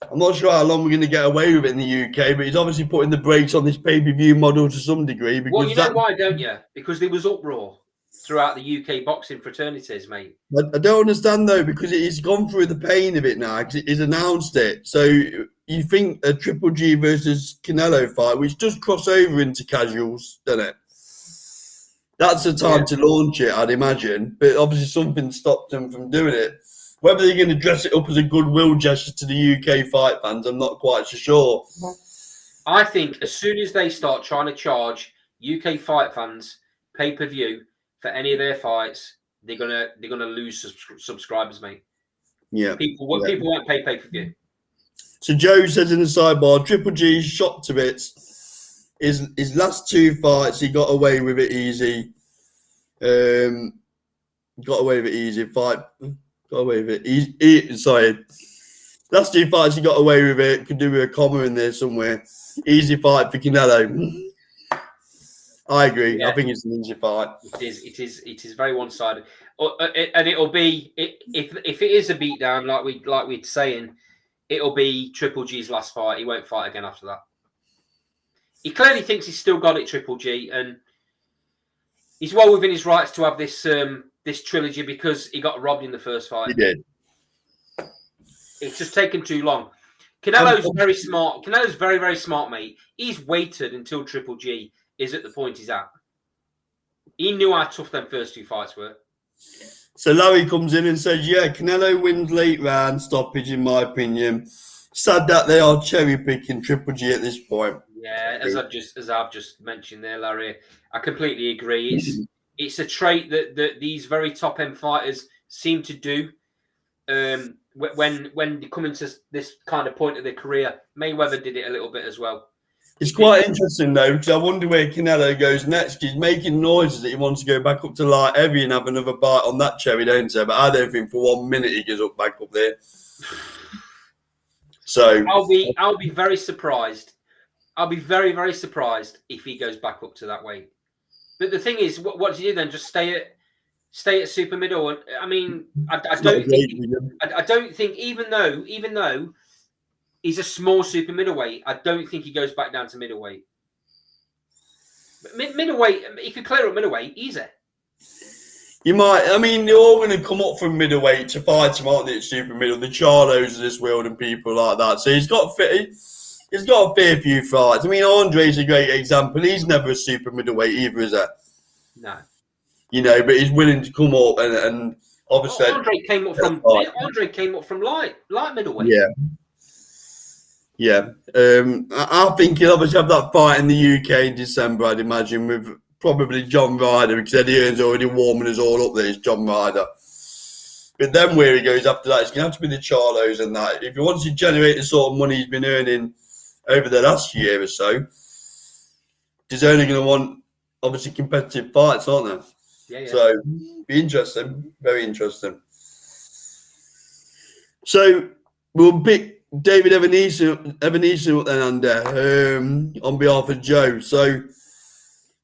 how long we're going to get away with it in the UK, but he's obviously putting the brakes on this pay-per-view model to some degree. Because well, you know why, don't you? Because there was uproar throughout the UK boxing fraternities, mate. I don't understand, though, because he's gone through the pain of it now, because he's announced it. So you think a Triple G versus Canelo fight, which does cross over into casuals, doesn't it? That's the time to launch it, I'd imagine. But obviously something stopped them from doing it. Whether they're going to dress it up as a goodwill gesture to the UK fight fans, I'm not quite so sure. I think as soon as they start trying to charge UK fight fans pay-per-view for any of their fights, they're gonna lose subscribers, mate. Yeah. People won't pay pay-per-view. So Joe says in the sidebar, Triple G shot to bits. His last two fights, he got away with it easy. Got away with it easy. Last two fights, he got away with it. Could do with a comma in there somewhere. Easy fight for Canelo. I agree. Yeah. I think it's an easy fight. It is very one-sided, and it'll be if it is a beatdown like we're saying, it'll be Triple G's last fight. He won't fight again after that. He clearly thinks he's still got it, Triple G, and he's well within his rights to have this this trilogy because he got robbed in the first fight. He did. It's just taken too long. Canelo's very smart. Canelo's very, very smart, mate. He's waited until Triple G is at the point he's at. He knew how tough them first two fights were. So Larry comes in and says, yeah, Canelo wins late round stoppage, in my opinion. Sad that they are cherry-picking Triple G at this point. Yeah, as I've just mentioned there, Larry, I completely agree. It's a trait that these very top-end fighters seem to do when they come into this kind of point of their career. Mayweather did it a little bit as well. It's quite interesting, though, because I wonder where Canelo goes next. He's making noises that he wants to go back up to light heavy and have another bite on that cherry, don't he? But I don't think for 1 minute he goes back up there. So I'll be very surprised. I'll be very, very surprised if he goes back up to that weight. But the thing is, what does he do then? Just stay at super middle? I mean, I don't think even though he's a small super middleweight, I don't think he goes back down to middleweight. Middleweight, he could clear up middleweight easy. You might. I mean, they're all going to come up from middleweight to fight him, aren't they? At super middle, the Charlos of this world and people like that. So he's got a fair few fights. I mean, Andre's a great example. He's never a super middleweight either, is he? No. You know, but he's willing to come up and obviously Andre came up from light middleweight. Yeah. Yeah. I think he'll obviously have that fight in the UK in December, I'd imagine, with probably John Ryder, because Eddie Hearn's already warming us all up there. It's John Ryder. But then where he goes after that, it's going to have to be the Charlos and that. If he wants to generate the sort of money he's been earning over the last year or so, he's only going to want, obviously, competitive fights, aren't there? Yeah. So, be interesting. Very interesting. So, we'll pick David Ebenezer up then, Andy, on behalf of Joe. So,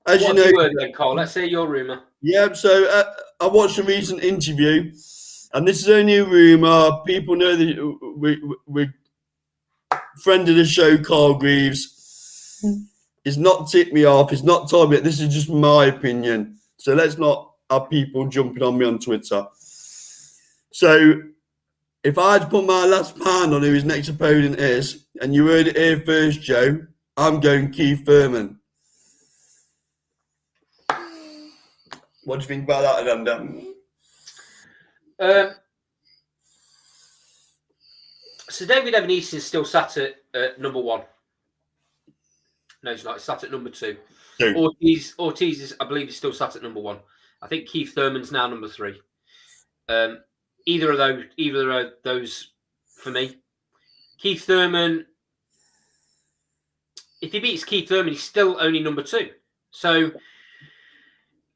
as you know, word then, Cole? Let's hear your rumour. Yeah, so I watched a recent interview, and this is only a rumour. People know that we friend of the show, Carl Greaves. It's not tipped me off. It's not told me. This is just my opinion. So let's not have people jumping on me on Twitter. So if I had to put my last pound on who his next opponent is, and you heard it here first, Joe, I'm going Keith Thurman. What do you think about that, Amanda? So David Ebenezer is still sat at number 1. No, he's not. He's sat at number 2. Ortiz is, I believe, is still sat at number 1. I think Keith Thurman's now number 3. Either of those for me. Keith Thurman, if he beats Keith Thurman, he's still only number 2. So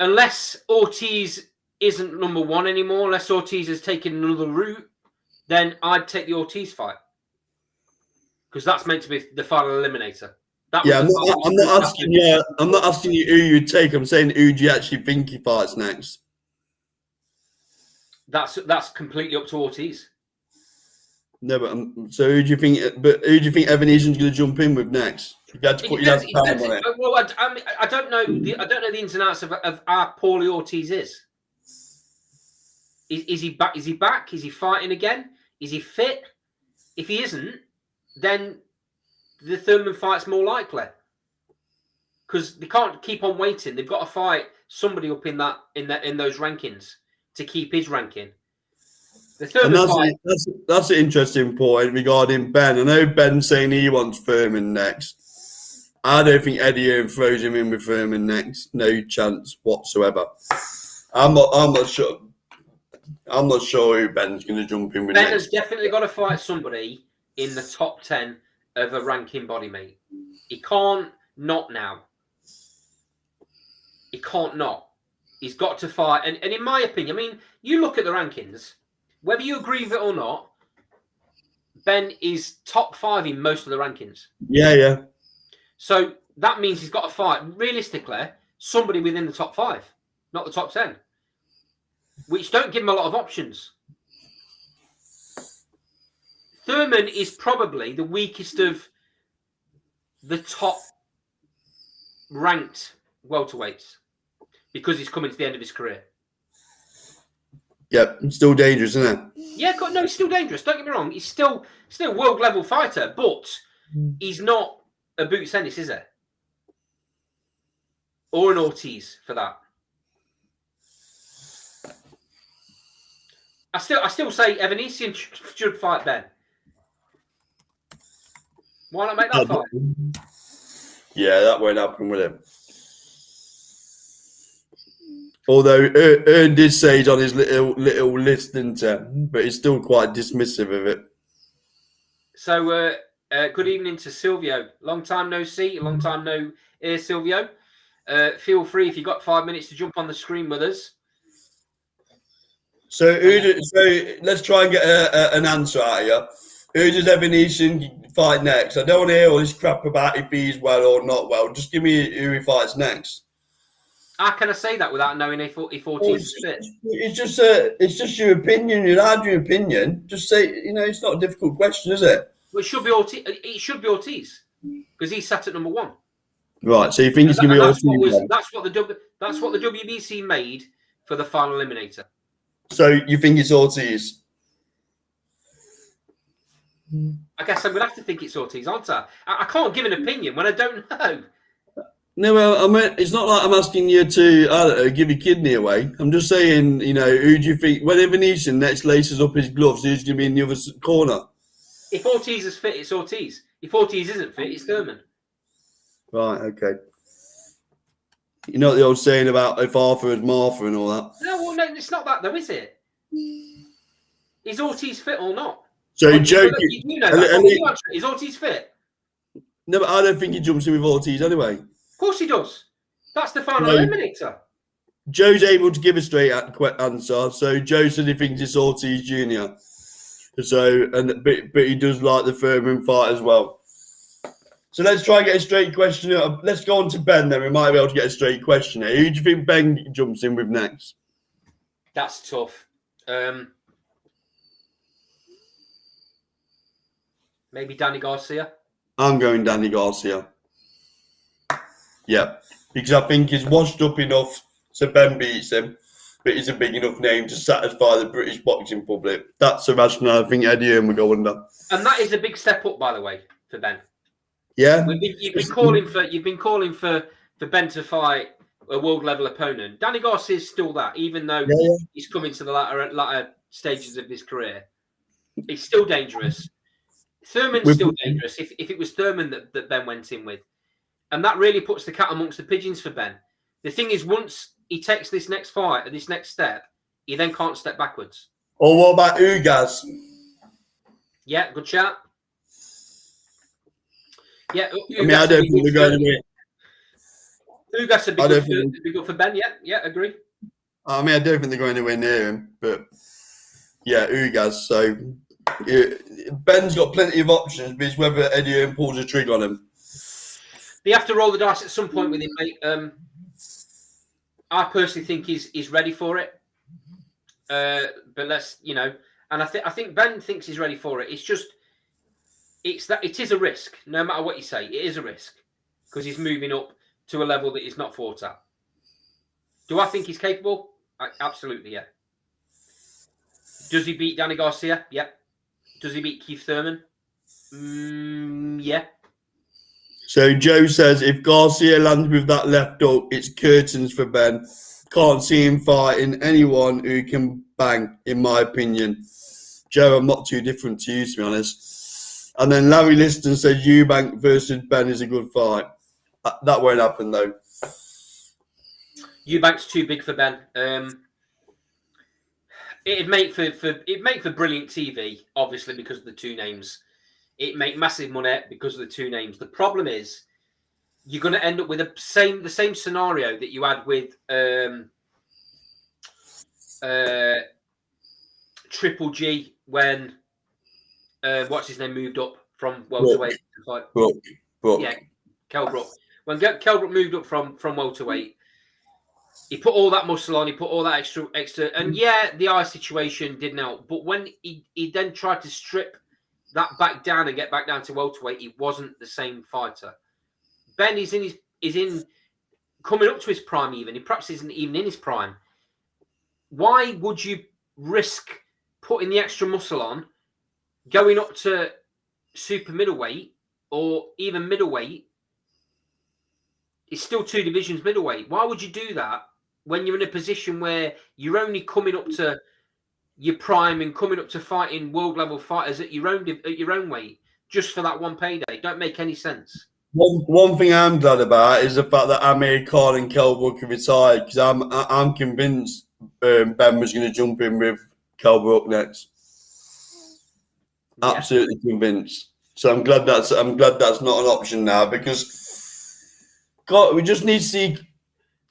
unless Ortiz isn't number 1 anymore, unless Ortiz has taken another route, then I'd take the Ortiz fight. Because that's meant to be the final eliminator. I'm not asking you who you'd take. I'm saying who do you actually think he fights next? That's completely up to Ortiz. No, but so who do you think? But who do you think Evanezer's going to jump in with next? You had to put your time on it. Well, I don't know. I don't know the ins and outs of how poorly Ortiz is. Is he back? Is he back? Is he fighting again? Is he fit? If he isn't, then the Thurman fight's more likely. Because they can't keep on waiting. They've got to fight somebody up in those rankings to keep his ranking. The Thurman fight. That's an interesting point regarding Ben. I know Ben's saying he wants Thurman next. I don't think Eddie Hearn throws him in with Thurman next. No chance whatsoever. I'm not sure. I'm not sure who Ben's going to jump in with Ben next. has definitely got to fight somebody in the top 10 of a ranking body, mate. He can't not now. He can't not. He's got to fight. And in my opinion, I mean, you look at the rankings, whether you agree with it or not, Ben is top 5 in most of the rankings. Yeah. So that means he's got to fight, realistically, somebody within the top 5, not the top 10, which don't give him a lot of options. Thurman is probably the weakest of the top ranked welterweights because he's coming to the end of his career. Yep, it's still dangerous, isn't it? Yeah, no, he's still dangerous. Don't get me wrong. He's still a world level fighter, but he's not a Boots Ennis, is he? Or an Ortiz for that. I still say Evanesian should fight Ben. Why not make that fight? Yeah, that won't happen with him. Although Hearn did say he's on his little list, didn't he? But he's still quite dismissive of it. So, good evening to Silvio. Long time no see, long time no hear, Silvio. Feel free if you've got 5 minutes to jump on the screen with us. So let's try and get an answer out of you. Who does Ebenezer fight next? I don't want to hear all this crap about if he's well or not well. Just give me who he fights next. How can I say that without knowing if Ortiz is fit? It's just your opinion. You're allowed your opinion. Just say, it's not a difficult question, is it? Well, it should be Ortiz. It should be Ortiz because he sat at number 1. Right. So you think it's going to be Ortiz? That's what the WBC made for the final eliminator. So you think it's Ortiz? I guess I'm going to have to think it's Ortiz, aren't I? I can't give an opinion when I don't know. No, well, I mean, it's not like I'm asking you to, give your kidney away. I'm just saying, who do you think, when Ebenezer next laces up his gloves, who's going to be in the other corner? If Ortiz is fit, it's Ortiz. If Ortiz isn't fit, it's Thurman. Right, okay. You know what the old saying about if Arthur is Martha and all that? No, it's not that though, is it? Is Ortiz fit or not? So Joe, is Ortiz fit? No, but I don't think he jumps in with Ortiz anyway. Of course he does. That's the final eliminator. Joe's able to give a straight answer. So Joe said he thinks it's Ortiz Jr. But he does like the Thurman fight as well. So let's try and get a straight question. Let's go on to Ben then. We might be able to get a straight question here. Who do you think Ben jumps in with next? That's tough. Maybe Danny Garcia. I'm going Danny Garcia. Yeah, because I think he's washed up enough so Ben beats him, but he's a big enough name to satisfy the British boxing public. That's the rationale I think Eddie Hearn would go under. And that is a big step up, by the way, for Ben. Yeah, You've been calling for Ben to fight a world level opponent. Danny Garcia is still that, even though he's coming to the latter stages of his career. It's still dangerous. Thurman's still dangerous. If it was Thurman that Ben went in with, and that really puts the cat amongst the pigeons for Ben. The thing is, once he takes this next fight or this next step, he then can't step backwards. Or what about Ugas? Yeah, good chat. Yeah, I mean, I don't think they're going to win. Ugas would be good for Ben. Yeah, agree. I mean, I don't think they're going to win near him, but yeah, Ugas. So Ben's got plenty of options, but it's whether Eddie Hearn pulls a trigger on him. They have to roll the dice at some point with him, mate. I personally think he's ready for it. But let's, and I think Ben thinks he's ready for it. It's just, it is a risk. No matter what you say, it is a risk because he's moving up to a level that he's not fought at. Do I think he's capable? Absolutely, yeah. Does he beat Danny Garcia? Yeah. Does he beat Keith Thurman? Yeah. So Joe says if Garcia lands with that left hook, it's curtains for Ben. Can't see him fighting anyone who can bang, in my opinion. Joe, I'm not too different to you, to be honest. And then Larry Liston says Eubank versus Ben is a good fight. That won't happen, though. Eubank's too big for Ben. It'd make for brilliant TV, obviously, because of the two names. It'd make massive money because of the two names. The problem is you're going to end up with the same scenario that you had with Triple G when what's his name moved up from welterweight to fight. Brook. Yeah, Kell Brook. When Kell Brook moved up from welterweight, he put all that muscle on, he put all that extra, and yeah, the eye situation didn't help. But when he then tried to strip that back down and get back down to welterweight, he wasn't the same fighter. Ben is in coming up to his prime even. He perhaps isn't even in his prime. Why would you risk putting the extra muscle on, going up to super middleweight or even middleweight? It's still two divisions middleweight. Why would you do that when you're in a position where you're only coming up to your prime and coming up to fighting world level fighters at your own weight just for that one payday? Don't make any sense. One thing I'm glad about is the fact that Amir Khan and Kell Brook have retired, because I'm convinced Ben was going to jump in with Kell Brook next. Yeah. Absolutely convinced. So I'm glad that's not an option now, because God, we just need to see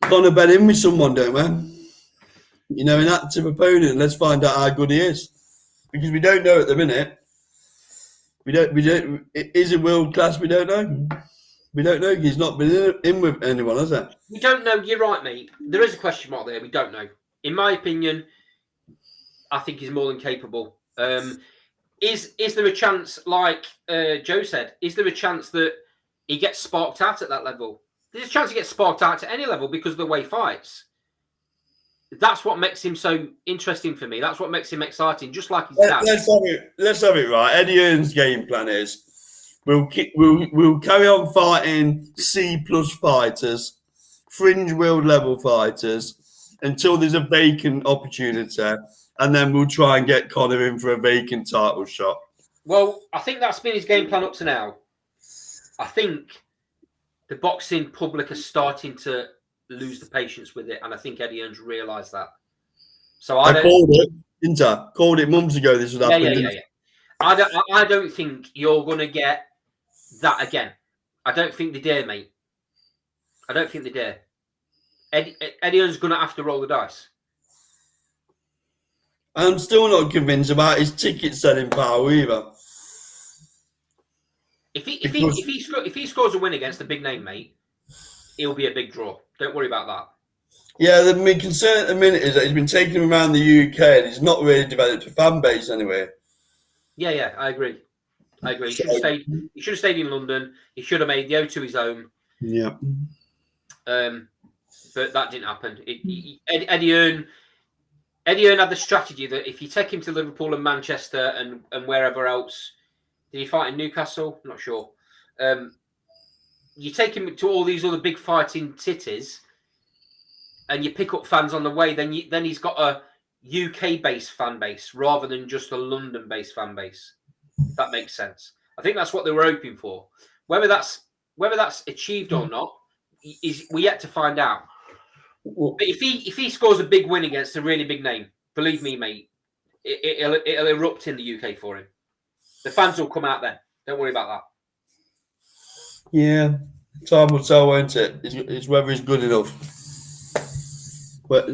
Conor Ben in with someone, don't we? An active opponent. Let's find out how good he is, because we don't know at the minute. We don't. Is it world class? We don't know. We don't know. He's not been in with anyone, has he? We don't know. You're right, mate. There is a question mark there. We don't know. In my opinion, I think he's more than capable. Is there a chance, like Joe said, is there a chance that he gets sparked out at that level? There's a chance he gets sparked out at any level because of the way he fights. That's what makes him so interesting for me. That's what makes him exciting, just like his dad. Let's have it right. Eddie Hearn's game plan is we'll carry on fighting C+ fighters, fringe world level fighters, until there's a vacant opportunity, and then we'll try and get Conor in for a vacant title shot. Well, I think that's been his game plan up to now. I think the boxing public are starting to lose the patience with it, and I think Eddie Hearn's realised that. So I called it, didn't I? Called it months ago. This would happen. Yeah. I don't think you're going to get that again. I don't think they dare, mate. I don't think they dare. Eddie Hearn's going to have to roll the dice. I'm still not convinced about his ticket selling power either. If he scores a win against a big name, mate, he'll be a big draw. Don't worry about that. Yeah, the main concern at the minute is that he's been taking him around the UK and he's not really developed a fan base anyway. Yeah, I agree. He should have stayed in London. He should have made the O2 his home. Yeah. But that didn't happen. Eddie Hearn had the strategy that if you take him to Liverpool and Manchester and wherever else, did he fight in Newcastle? I'm not sure. You take him to all these other big fighting cities, and you pick up fans on the way. Then he's got a UK-based fan base rather than just a London-based fan base. If that makes sense. I think that's what they were hoping for. Whether that's achieved or not is we yet to find out. But if he scores a big win against a really big name, believe me, mate, it'll erupt in the UK for him. The fans will come out then. Don't worry about that. Yeah, time will tell, won't it? It's whether he's good enough. But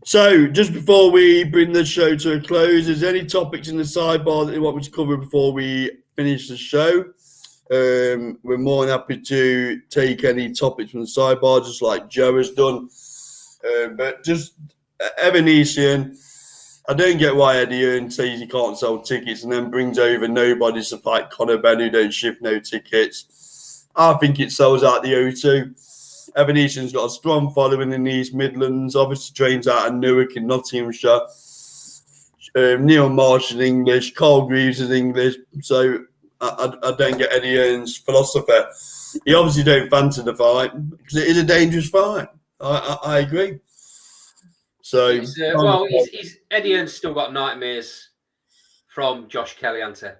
so, just before we bring the show to a close, is there any topics in the sidebar that you want me to cover before we finish the show? We're more than happy to take any topics from the sidebar, just like Joe has done. But just Evanesian, I don't get why Eddie Hearn says he can't sell tickets and then brings over nobodies to fight Conor Benn who don't shift no tickets. I think it sells out the O2. Evanesian's got a strong following in the East Midlands, obviously trains out of Newark in Nottinghamshire. Neil Marsh is English, Carl Greaves is English, so I don't get Eddie Hearn's philosophy. He obviously don't fancy the fight because it is a dangerous fight. I agree. So Eddie Hearn's still got nightmares from Josh Kelly, hasn't he?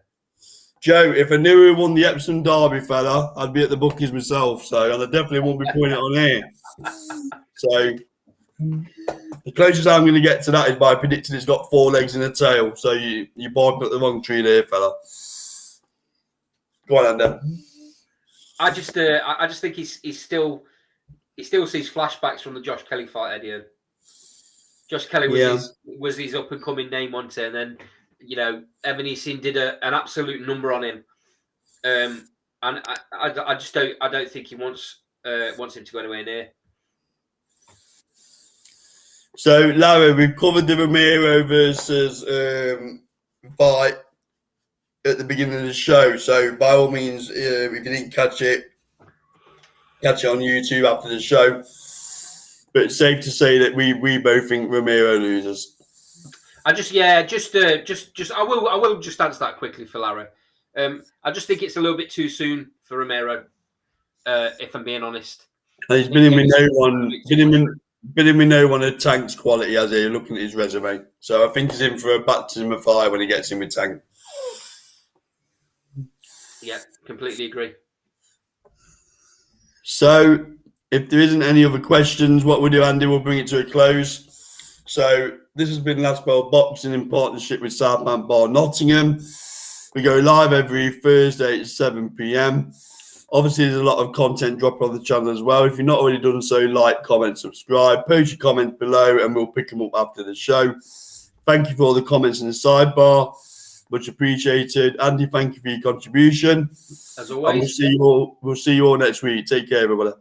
Joe, if I knew who won the Epsom Derby, fella, I'd be at the bookies myself. So I definitely won't be putting it on here. So the closest I'm going to get to that is by predicting it's got 4 legs and a tail. So you barked up the wrong tree there, fella. Go on, Andy. I just think he still sees flashbacks from the Josh Kelly fight, Eddie Hearn. Josh Kelly was his up and coming name on it, and then Evanesian did an absolute number on him, and I don't think he wants him to go anywhere near. So Larry, we've covered the Romero versus fight at the beginning of the show. So by all means, if you didn't catch it on YouTube after the show. But it's safe to say that we both think Romero loses. I will just answer that quickly for Larry. I just think it's a little bit too soon for Romero, if I'm being honest. And he's been in with no one of Tank's quality, has he? Looking at his resume. So I think he's in for a baptism of fire when he gets in with Tank. Yeah, completely agree. So if there isn't any other questions, what we'll do, Andy, we'll bring it to a close. So this has been Last Bell Boxing in partnership with Southmount Bar Nottingham. We go live every Thursday at 7 p.m. Obviously, there's a lot of content dropping on the channel as well. If you're not already done so, like, comment, subscribe, post your comments below, and we'll pick them up after the show. Thank you for all the comments in the sidebar. Much appreciated. Andy, thank you for your contribution. As always. And we'll see you all next week. Take care, everybody.